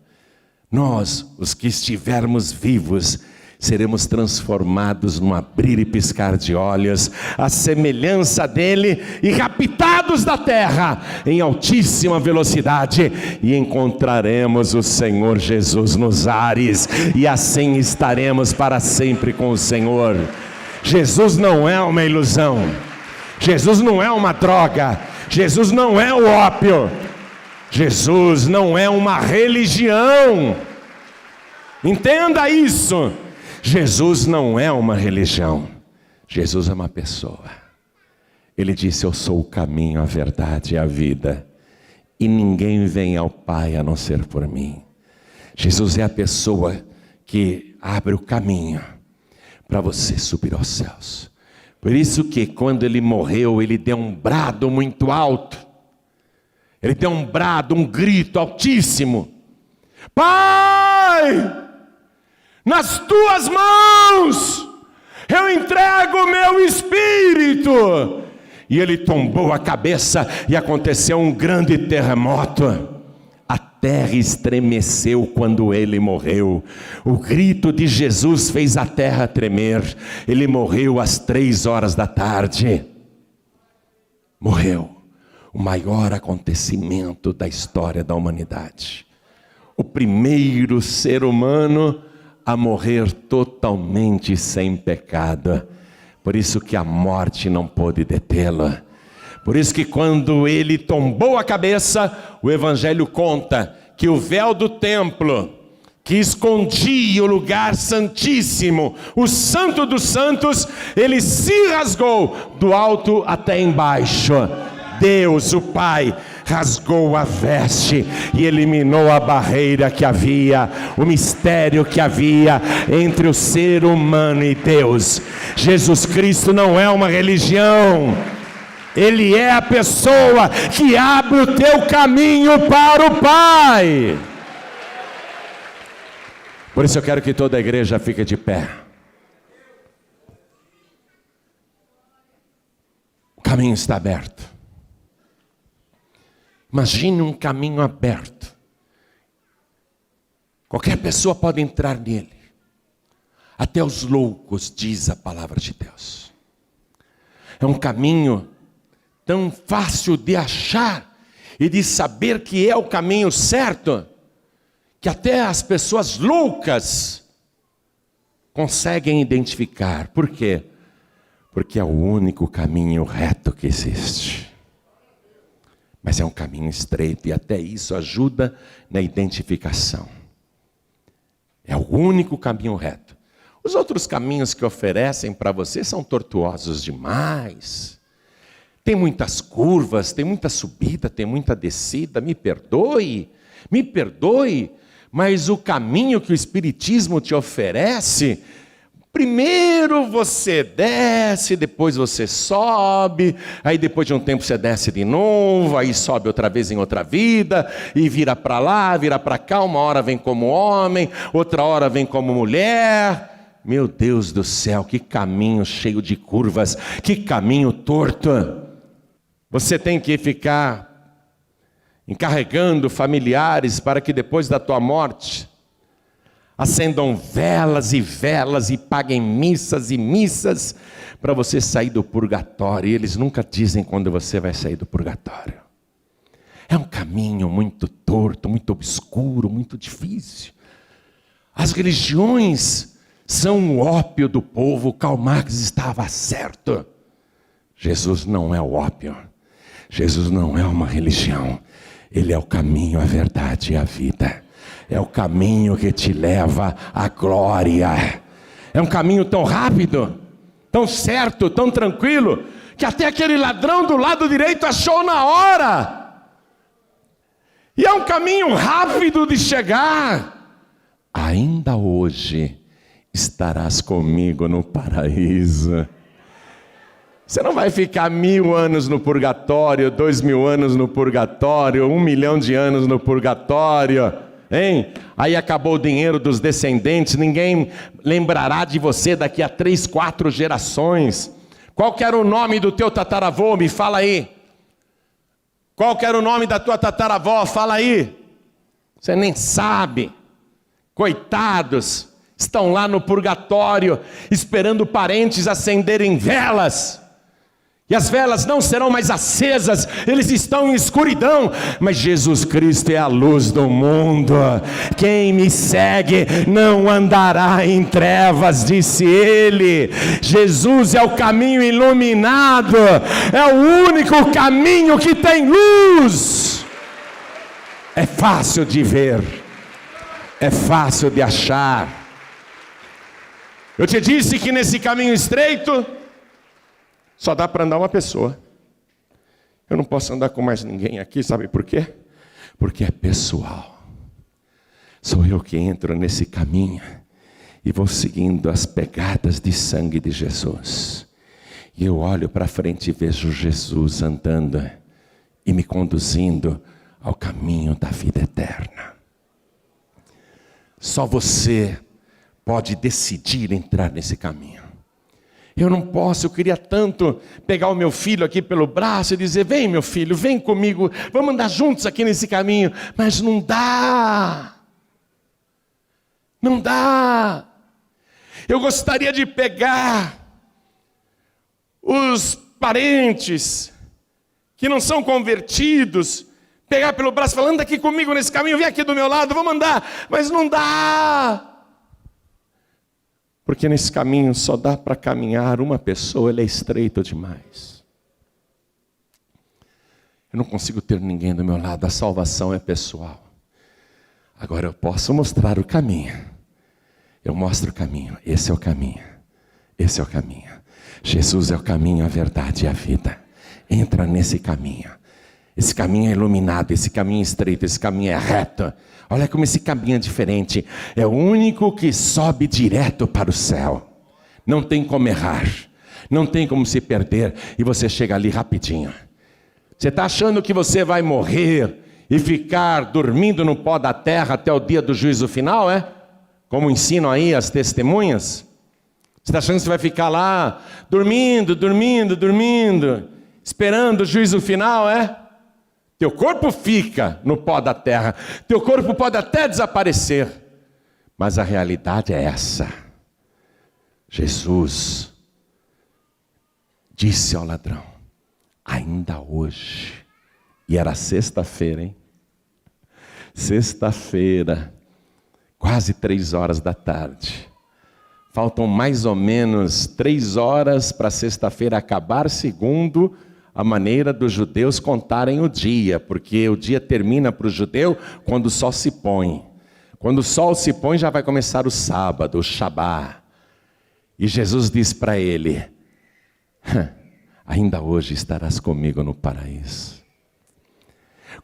nós, os que estivermos vivos, seremos transformados num abrir e piscar de olhos, à semelhança dele, e raptados da terra em altíssima velocidade, e encontraremos o Senhor Jesus nos ares, e assim estaremos para sempre com o Senhor. Jesus não é uma ilusão, Jesus não é uma droga, Jesus não é o ópio, Jesus não é uma religião. Entenda isso. Jesus não é uma religião, Jesus é uma pessoa. Ele disse: eu sou o caminho, a verdade e a vida, e ninguém vem ao Pai a não ser por mim. Jesus é a pessoa que abre o caminho para você subir aos céus. Por isso que quando ele morreu, ele deu um brado muito alto. Ele deu um brado, um grito altíssimo: Pai! Nas tuas mãos eu entrego o meu espírito. E ele tombou a cabeça e aconteceu um grande terremoto. A terra estremeceu quando ele morreu. O grito de Jesus fez a terra tremer. Ele morreu às 3 da tarde. Morreu. O maior acontecimento da história da humanidade. O primeiro ser humano a morrer totalmente sem pecado. Por isso que a morte não pôde detê-lo. Por isso que quando ele tombou a cabeça, o Evangelho conta que o véu do templo, que escondia o lugar santíssimo, o santo dos santos, ele se rasgou do alto até embaixo. Deus, o Pai, rasgou a veste e eliminou a barreira que havia, o mistério que havia entre o ser humano e Deus. Jesus Cristo não é uma religião, Ele é a pessoa que abre o teu caminho para o Pai. Por isso eu quero que toda a igreja fique de pé. O caminho está aberto. Imagine um caminho aberto. Qualquer pessoa pode entrar nele. Até os loucos, diz a palavra de Deus. É um caminho tão fácil de achar e de saber que é o caminho certo, que até as pessoas loucas conseguem identificar. Por quê? Porque é o único caminho reto que existe. Mas é um caminho estreito, e até isso ajuda na identificação. É o único caminho reto. Os outros caminhos que oferecem para você são tortuosos demais. Tem muitas curvas, tem muita subida, tem muita descida. Me perdoe, mas o caminho que o Espiritismo te oferece, primeiro você desce, depois você sobe, aí depois de um tempo você desce de novo, aí sobe outra vez em outra vida, e vira para lá, vira para cá, uma hora vem como homem, outra hora vem como mulher. Meu Deus do céu, que caminho cheio de curvas, que caminho torto. Você tem que ficar encarregando familiares para que depois da tua morte acendam velas e paguem missas e missas para você sair do purgatório. E eles nunca dizem quando você vai sair do purgatório. É um caminho muito torto, muito obscuro, muito difícil. As religiões são o ópio do povo. Karl Marx estava certo. Jesus não é o ópio. Jesus não é uma religião. Ele é o caminho, a verdade e a vida. É o caminho que te leva à glória. É um caminho tão rápido, tão certo, tão tranquilo, que até aquele ladrão do lado direito achou na hora. E é um caminho rápido de chegar. Ainda hoje estarás comigo no paraíso. Você não vai ficar 1000 anos no purgatório, 2000 anos no purgatório, 1 milhão de anos no purgatório, hein? Aí acabou o dinheiro dos descendentes, ninguém lembrará de você daqui a 3, 4 gerações. Qual que era o nome do teu tataravô? Me fala aí. Qual que era o nome da tua tataravó? Fala aí. Você nem sabe. Coitados, estão lá no purgatório, esperando parentes acenderem velas. E as velas não serão mais acesas, eles estão em escuridão. Mas Jesus Cristo é a luz do mundo. Quem me segue não andará em trevas, disse ele. Jesus é o caminho iluminado, é o único caminho que tem luz. É fácil de ver, é fácil de achar. Eu te disse que nesse caminho estreito só dá para andar uma pessoa. Eu não posso andar com mais ninguém aqui, sabe por quê? Porque é pessoal. Sou eu que entro nesse caminho e vou seguindo as pegadas de sangue de Jesus. E eu olho para frente e vejo Jesus andando e me conduzindo ao caminho da vida eterna. Só você pode decidir entrar nesse caminho. Eu não posso, eu queria tanto pegar o meu filho aqui pelo braço e dizer: vem meu filho, vem comigo, vamos andar juntos aqui nesse caminho. Mas não dá. Não dá. Eu gostaria de pegar os parentes que não são convertidos, pegar pelo braço e falar: anda aqui comigo nesse caminho, vem aqui do meu lado, vamos andar. Mas não dá. Porque nesse caminho só dá para caminhar uma pessoa, ele é estreito demais. Eu não consigo ter ninguém do meu lado, a salvação é pessoal. Agora eu posso mostrar o caminho. Eu mostro o caminho, esse é o caminho. Esse é o caminho. Jesus é o caminho, a verdade e a vida. Entra nesse caminho. Esse caminho é iluminado, esse caminho é estreito, esse caminho é reto. Olha como esse caminho é diferente. É o único que sobe direto para o céu. Não tem como errar. Não tem como se perder. E você chega ali rapidinho. Você está achando que você vai morrer e ficar dormindo no pó da terra até o dia do juízo final, é? Como ensinam aí as testemunhas? Você está achando que você vai ficar lá dormindo, esperando o juízo final, é? Teu corpo fica no pó da terra. Teu corpo pode até desaparecer. Mas a realidade é essa. Jesus disse ao ladrão: ainda hoje. E era sexta-feira, hein? Sexta-feira, quase 3 horas da tarde. Faltam mais ou menos 3 horas para sexta-feira acabar, segundo a maneira dos judeus contarem o dia, porque o dia termina para o judeu quando o sol se põe. Quando o sol se põe, já vai começar o sábado, o Shabá. E Jesus diz para ele: ainda hoje estarás comigo no paraíso.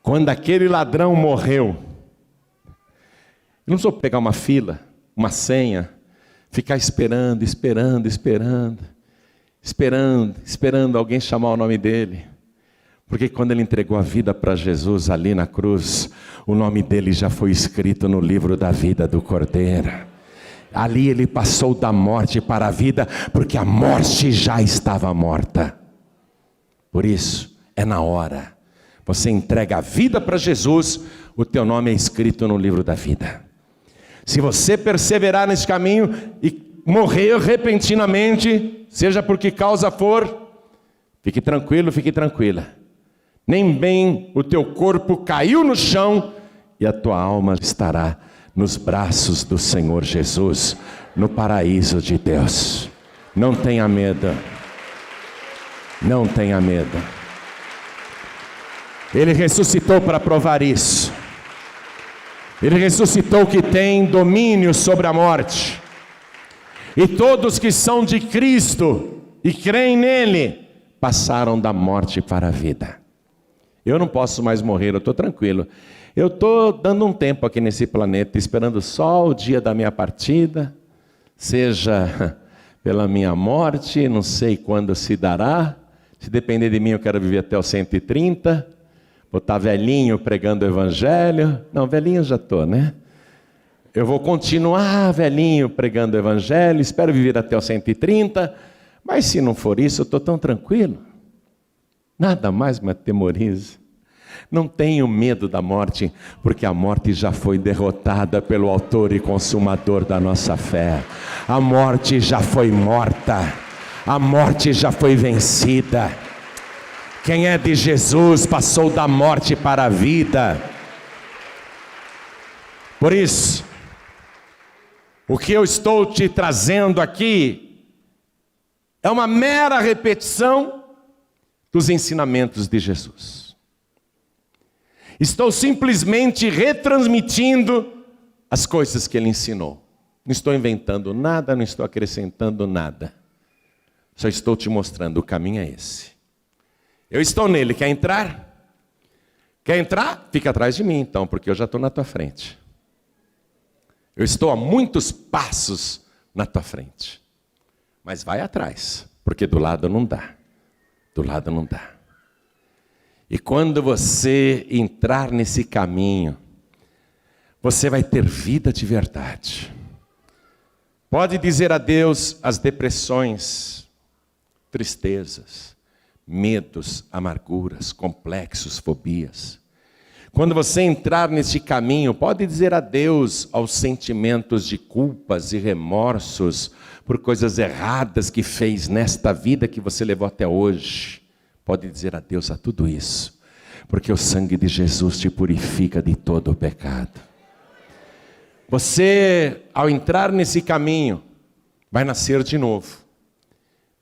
Quando aquele ladrão morreu, não precisou pegar uma fila, uma senha, ficar esperando alguém chamar o nome dele. Porque quando ele entregou a vida para Jesus ali na cruz, o nome dele já foi escrito no livro da vida do Cordeiro. Ali ele passou da morte para a vida, porque a morte já estava morta. Por isso, é na hora. Você entrega a vida para Jesus, o teu nome é escrito no livro da vida. Se você perseverar nesse caminho e morrer repentinamente, seja por que causa for, fique tranquilo, fique tranquila. Nem bem o teu corpo caiu no chão e a tua alma estará nos braços do Senhor Jesus, no paraíso de Deus. Não tenha medo. Não tenha medo. Ele ressuscitou para provar isso. Ele ressuscitou que tem domínio sobre a morte. E todos que são de Cristo e creem nele, passaram da morte para a vida. Eu não posso mais morrer, eu estou tranquilo. Eu estou dando um tempo aqui nesse planeta, esperando só o dia da minha partida, seja pela minha morte, não sei quando se dará. Se depender de mim, eu quero viver até os 130, vou estar velhinho pregando o evangelho. Não, velhinho já estou, né? Eu vou continuar velhinho pregando o evangelho, espero viver até os 130, mas se não for isso, eu estou tão tranquilo. Nada mais me atemoriza. Não tenho medo da morte, porque a morte já foi derrotada pelo autor e consumador da nossa fé. A morte já foi morta, a morte já foi vencida. Quem é de Jesus passou da morte para a vida. Por isso, o que eu estou te trazendo aqui é uma mera repetição dos ensinamentos de Jesus. Estou simplesmente retransmitindo as coisas que ele ensinou. Não estou inventando nada, não estou acrescentando nada. Só estou te mostrando, o caminho é esse. Eu estou nele, quer entrar? Quer entrar? Fica atrás de mim então, porque eu já estou na tua frente. Eu estou a muitos passos na tua frente. Mas vai atrás, porque do lado não dá. Do lado não dá. E quando você entrar nesse caminho, você vai ter vida de verdade. Pode dizer adeus às depressões, tristezas, medos, amarguras, complexos, fobias. Quando você entrar nesse caminho, pode dizer adeus aos sentimentos de culpas e remorsos por coisas erradas que fez nesta vida que você levou até hoje. Pode dizer adeus a tudo isso, porque o sangue de Jesus te purifica de todo o pecado. Você, ao entrar nesse caminho, vai nascer de novo.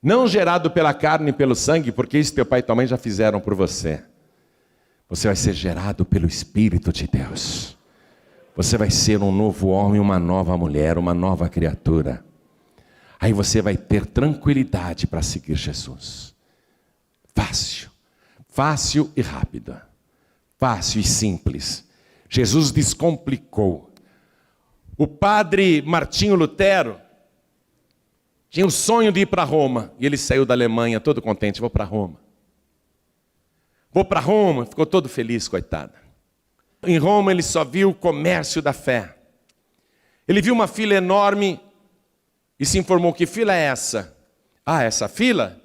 Não gerado pela carne e pelo sangue, porque isso teu pai e tua mãe já fizeram por você. Você vai ser gerado pelo Espírito de Deus. Você vai ser um novo homem, uma nova mulher, uma nova criatura. Aí você vai ter tranquilidade para seguir Jesus. Fácil. Fácil e rápida. Fácil e simples. Jesus descomplicou. O padre Martinho Lutero tinha o sonho de ir para Roma. E ele saiu da Alemanha todo contente. Vou para Roma. Vou para Roma. Ficou todo feliz, coitado. Em Roma ele só viu o comércio da fé. Ele viu uma fila enorme e se informou: que fila é essa? Ah, essa fila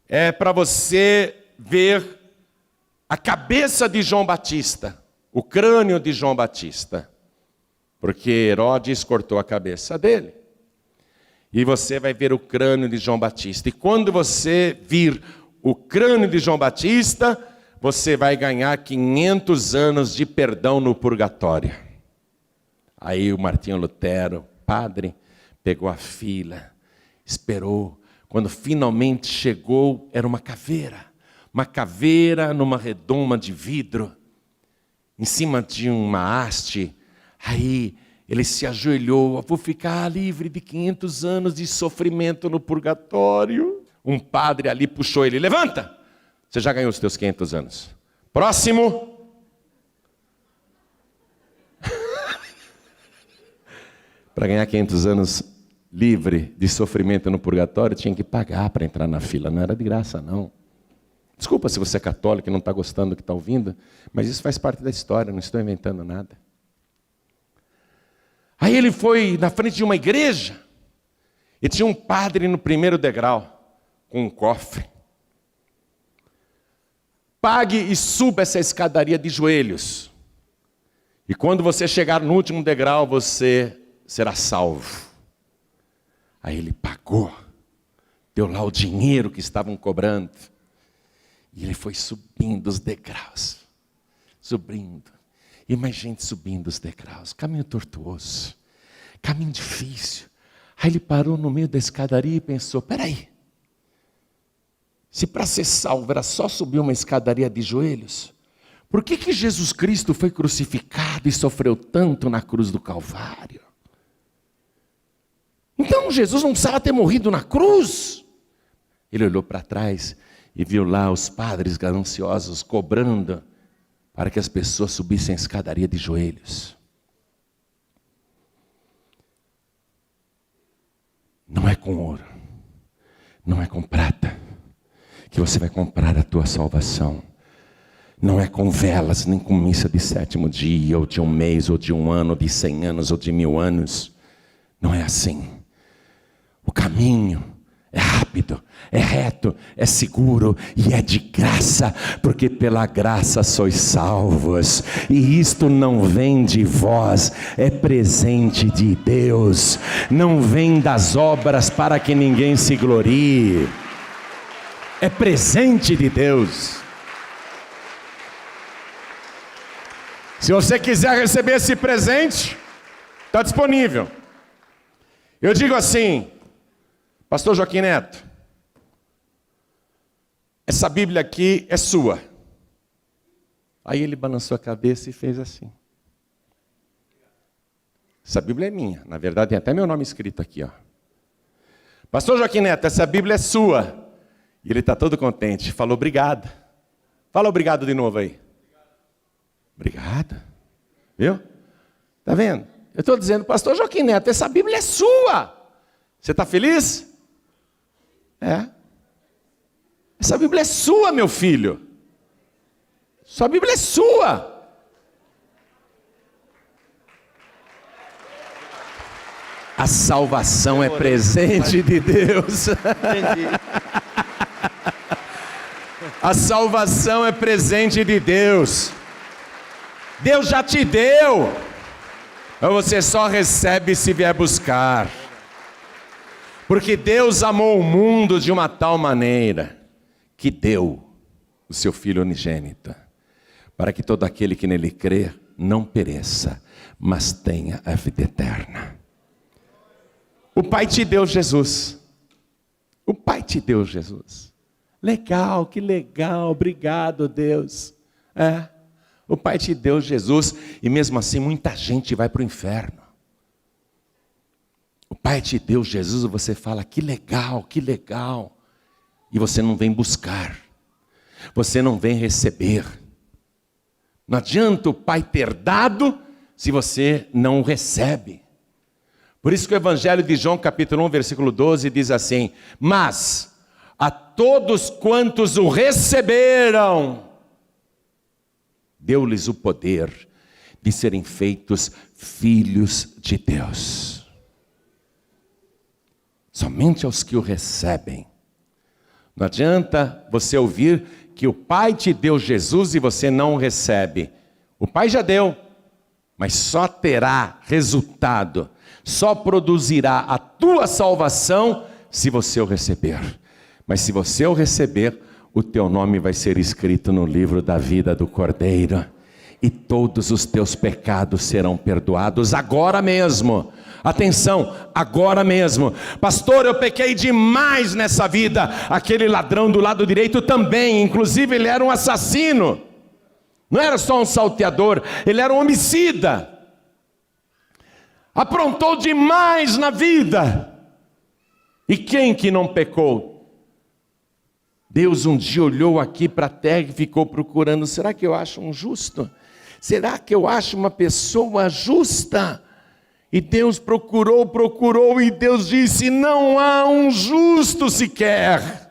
é para você ver a cabeça de João Batista, o crânio de João Batista. Porque Herodes cortou a cabeça dele. E você vai ver o crânio de João Batista. E quando você vir o crânio de João Batista, você vai ganhar 500 anos de perdão no purgatório. Aí o Martinho Lutero, padre, pegou a fila, esperou. Quando finalmente chegou, era uma caveira numa redoma de vidro, em cima de uma haste. Aí ele se ajoelhou: vou ficar livre de 500 anos de sofrimento no purgatório. Um padre ali puxou ele, levanta! Você já ganhou os teus 500 anos. Próximo. Para ganhar 500 anos livre de sofrimento no purgatório, tinha que pagar para entrar na fila, não era de graça não. Desculpa se você é católico e não está gostando do que está ouvindo, mas isso faz parte da história, não estou inventando nada. Aí ele foi na frente de uma igreja, e tinha um padre no primeiro degrau, com um cofre. Pague e suba essa escadaria de joelhos. E quando você chegar no último degrau, você será salvo. Aí ele pagou, deu lá o dinheiro que estavam cobrando. E ele foi subindo os degraus, subindo. E mais gente subindo os degraus, caminho tortuoso, caminho difícil. Aí ele parou no meio da escadaria e pensou, peraí, se para ser salvo era só subir uma escadaria de joelhos, por que Jesus Cristo foi crucificado e sofreu tanto na cruz do Calvário? Então Jesus não precisava ter morrido na cruz. Ele olhou para trás e viu lá os padres gananciosos cobrando para que as pessoas subissem a escadaria de joelhos. Não é com ouro, não é com prata que você vai comprar a tua salvação. Não é com velas, nem com missa de 7º dia, ou de um mês, ou de um ano, ou de 100 anos, ou de 1000 anos. Não é assim. O caminho é rápido, é reto, é seguro e é de graça, porque pela graça sois salvos. E isto não vem de vós, é presente de Deus. Não vem das obras para que ninguém se glorie. É presente de Deus. Se você quiser receber esse presente, está disponível. Eu digo assim, pastor Joaquim Neto, essa Bíblia aqui é sua. Aí ele balançou a cabeça e fez assim. Essa Bíblia é minha. Na verdade tem até meu nome escrito aqui, ó. Pastor Joaquim Neto, essa Bíblia é sua. E ele está todo contente. Falou obrigado. Fala obrigado de novo aí. Obrigado. Viu? Está vendo? Eu estou dizendo, pastor Joaquim Neto, essa Bíblia é sua. Você está feliz? É. Essa Bíblia é sua, meu filho. Sua Bíblia é sua. A salvação é presente de Deus. Entendi. A salvação é presente de Deus. Deus já te deu. Você só recebe se vier buscar. Porque Deus amou o mundo de uma tal maneira que deu o seu Filho unigênito, para que todo aquele que nele crê não pereça, mas tenha a vida eterna. O Pai te deu Jesus. O Pai te deu Jesus. Legal, que legal, obrigado Deus. O Pai te deu Jesus e mesmo assim muita gente vai para o inferno. O Pai te deu Jesus e você fala, que legal, que legal. E você não vem buscar. Você não vem receber. Não adianta o Pai ter dado se você não o recebe. Por isso que o Evangelho de João capítulo 1, versículo 12 diz assim, mas a todos quantos o receberam, deu-lhes o poder de serem feitos filhos de Deus. Somente aos que o recebem. Não adianta você ouvir que o Pai te deu Jesus e você não o recebe. O Pai já deu, mas só terá resultado, só produzirá a tua salvação se você o receber. Mas se você o receber, o teu nome vai ser escrito no livro da vida do Cordeiro. E todos os teus pecados serão perdoados agora mesmo. Atenção, agora mesmo. Pastor, eu pequei demais nessa vida. Aquele ladrão do lado direito também. Inclusive ele era um assassino. Não era só um salteador, ele era um homicida. Aprontou demais na vida. E quem que não pecou? Deus um dia olhou aqui para a terra e ficou procurando: será que eu acho um justo? Será que eu acho uma pessoa justa? E Deus procurou, e Deus disse: não há um justo sequer.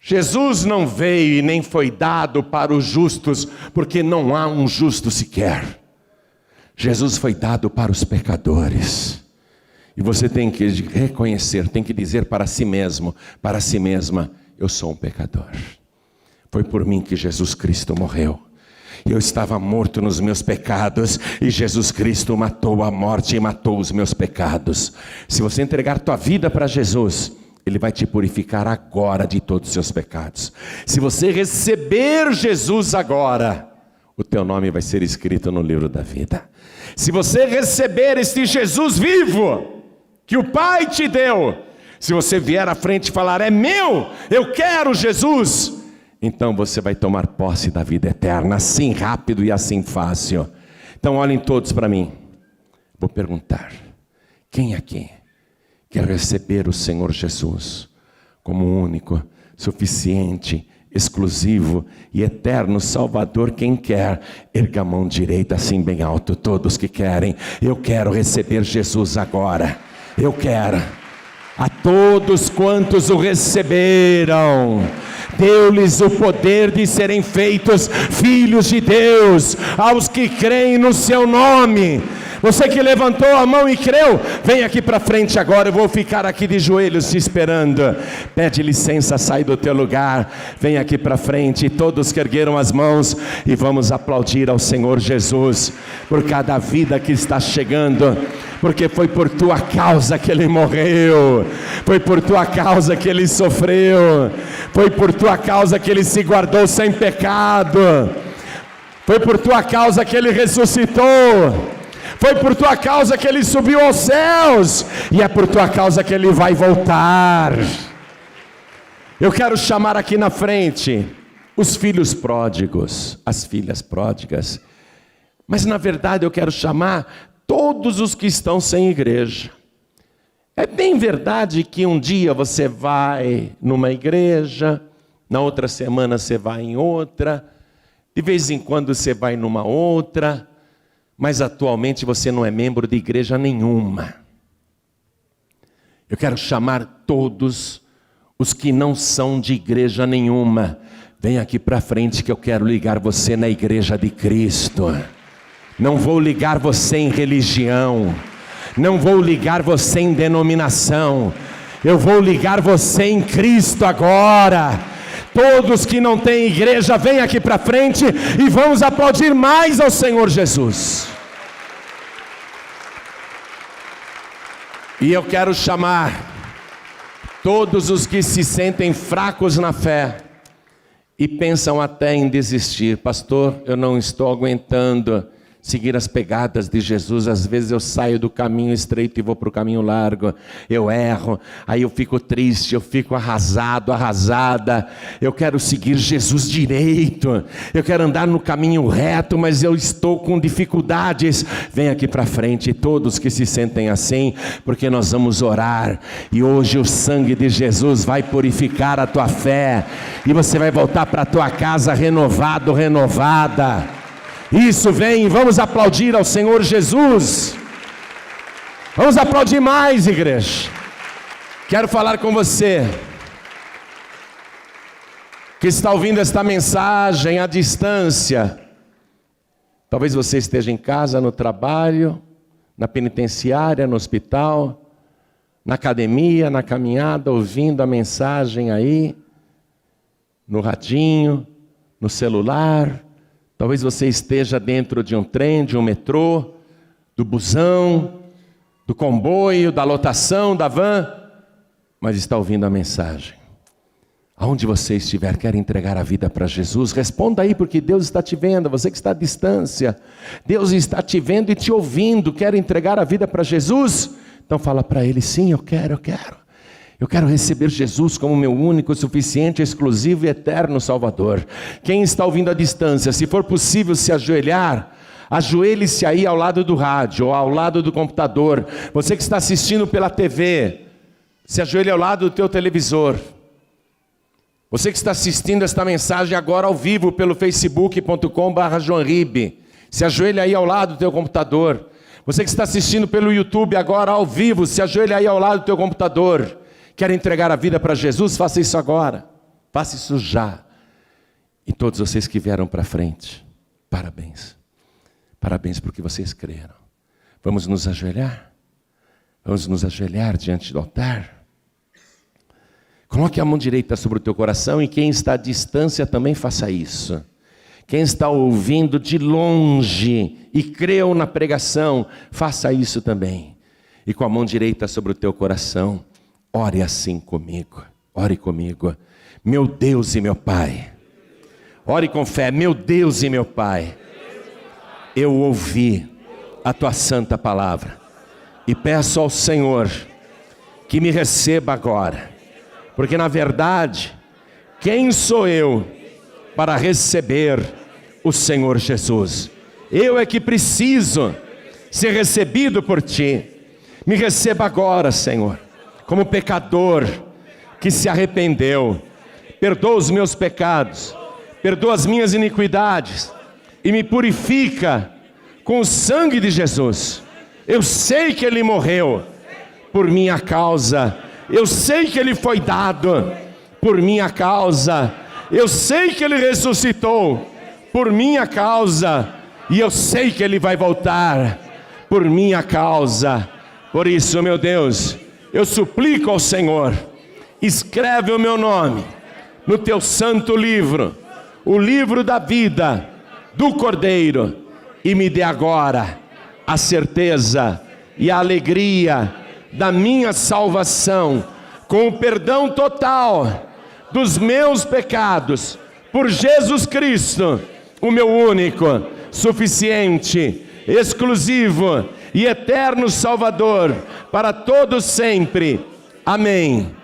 Jesus não veio e nem foi dado para os justos, porque não há um justo sequer. Jesus foi dado para os pecadores. E você tem que reconhecer, tem que dizer para si mesmo, para si mesma: eu sou um pecador. Foi por mim que Jesus Cristo morreu. Eu estava morto nos meus pecados, e Jesus Cristo matou a morte e matou os meus pecados. Se você entregar tua vida para Jesus, Ele vai te purificar agora de todos os seus pecados. Se você receber Jesus agora, o teu nome vai ser escrito no livro da vida. Se você receber este Jesus vivo que o Pai te deu, se você vier à frente e falar: é meu, eu quero Jesus, então você vai tomar posse da vida eterna, assim rápido e assim fácil. Então olhem todos para mim. Vou perguntar: quem aqui quer receber o Senhor Jesus como único, suficiente, exclusivo e eterno Salvador? Quem quer, erga a mão direita assim bem alto. Todos que querem: eu quero receber Jesus agora. Eu quero. A todos quantos o receberam, deu-lhes o poder de serem feitos filhos de Deus, aos que creem no seu nome. Você que levantou a mão e creu, vem aqui para frente agora. Eu vou ficar aqui de joelhos te esperando. Pede licença, sai do teu lugar, vem aqui para frente. Todos que ergueram as mãos, e vamos aplaudir ao Senhor Jesus por cada vida que está chegando, porque foi por tua causa que Ele morreu, foi por tua causa que Ele sofreu, foi por tua causa que Ele se guardou sem pecado, foi por tua causa que Ele ressuscitou, foi por tua causa que Ele subiu aos céus, e é por tua causa que Ele vai voltar. Eu quero chamar aqui na frente os filhos pródigos, as filhas pródigas, mas na verdade eu quero chamar todos os que estão sem igreja. É bem verdade que um dia você vai numa igreja, na outra semana você vai em outra, de vez em quando você vai numa outra, mas atualmente você não é membro de igreja nenhuma. Eu quero chamar todos os que não são de igreja nenhuma. Vem aqui para frente que eu quero ligar você na igreja de Cristo. Não vou ligar você em religião, não vou ligar você em denominação, eu vou ligar você em Cristo agora. Todos que não têm igreja, vem aqui para frente e vamos aplaudir mais ao Senhor Jesus. E eu quero chamar todos os que se sentem fracos na fé e pensam até em desistir. Pastor, eu não estou aguentando seguir as pegadas de Jesus. Às vezes eu saio do caminho estreito e vou para o caminho largo, eu erro, aí eu fico triste, eu fico arrasado, arrasada. Eu quero seguir Jesus direito, eu quero andar no caminho reto, mas eu estou com dificuldades. Vem aqui para frente, todos que se sentem assim, porque nós vamos orar, e hoje o sangue de Jesus vai purificar a tua fé, e você vai voltar para a tua casa renovado, renovada. Isso, vem, vamos aplaudir ao Senhor Jesus. Vamos aplaudir mais, igreja. Quero falar com você que está ouvindo esta mensagem à distância. Talvez você esteja em casa, no trabalho, na penitenciária, no hospital, na academia, na caminhada, ouvindo a mensagem aí, no radinho, no celular. Talvez você esteja dentro de um trem, de um metrô, do busão, do comboio, da lotação, da van, mas está ouvindo a mensagem. Aonde você estiver, quer entregar a vida para Jesus? Responda aí, porque Deus está te vendo. Você que está à distância, Deus está te vendo e te ouvindo. Quer entregar a vida para Jesus? Então fala para Ele: sim, eu quero. Eu quero receber Jesus como meu único, suficiente, exclusivo e eterno Salvador. Quem está ouvindo à distância, se for possível se ajoelhar, ajoelhe-se aí ao lado do rádio ou ao lado do computador. Você que está assistindo pela TV, se ajoelhe ao lado do teu televisor. Você que está assistindo esta mensagem agora ao vivo pelo facebook.com/joanribe, se ajoelha aí ao lado do teu computador. Você que está assistindo pelo YouTube agora ao vivo, se ajoelha aí ao lado do teu computador. Quer entregar a vida para Jesus? Faça isso agora. Faça isso já. E todos vocês que vieram para frente, parabéns. Parabéns porque vocês creram. Vamos nos ajoelhar? Vamos nos ajoelhar diante do altar? Coloque a mão direita sobre o teu coração e quem está à distância também faça isso. Quem está ouvindo de longe e creu na pregação, faça isso também. E com a mão direita sobre o teu coração, ore assim comigo. Ore comigo. Meu Deus e meu Pai. Ore com fé. Meu Deus e meu Pai. Eu ouvi a tua santa palavra. E peço ao Senhor que me receba agora. Porque na verdade, quem sou eu para receber o Senhor Jesus? Eu é que preciso ser recebido por Ti. Me receba agora, Senhor, como pecador que se arrependeu. Perdoa os meus pecados, perdoa as minhas iniquidades e me purifica com o sangue de Jesus. Eu sei que Ele morreu por minha causa. Eu sei que Ele foi dado por minha causa. Eu sei que Ele ressuscitou por minha causa. E eu sei que Ele vai voltar por minha causa. Por isso, meu Deus, eu suplico ao Senhor, escreve o meu nome no Teu santo livro, o livro da vida do Cordeiro, e me dê agora a certeza e a alegria da minha salvação, com o perdão total dos meus pecados, por Jesus Cristo, o meu único, suficiente, exclusivo e eterno Salvador, para todos sempre. Amém.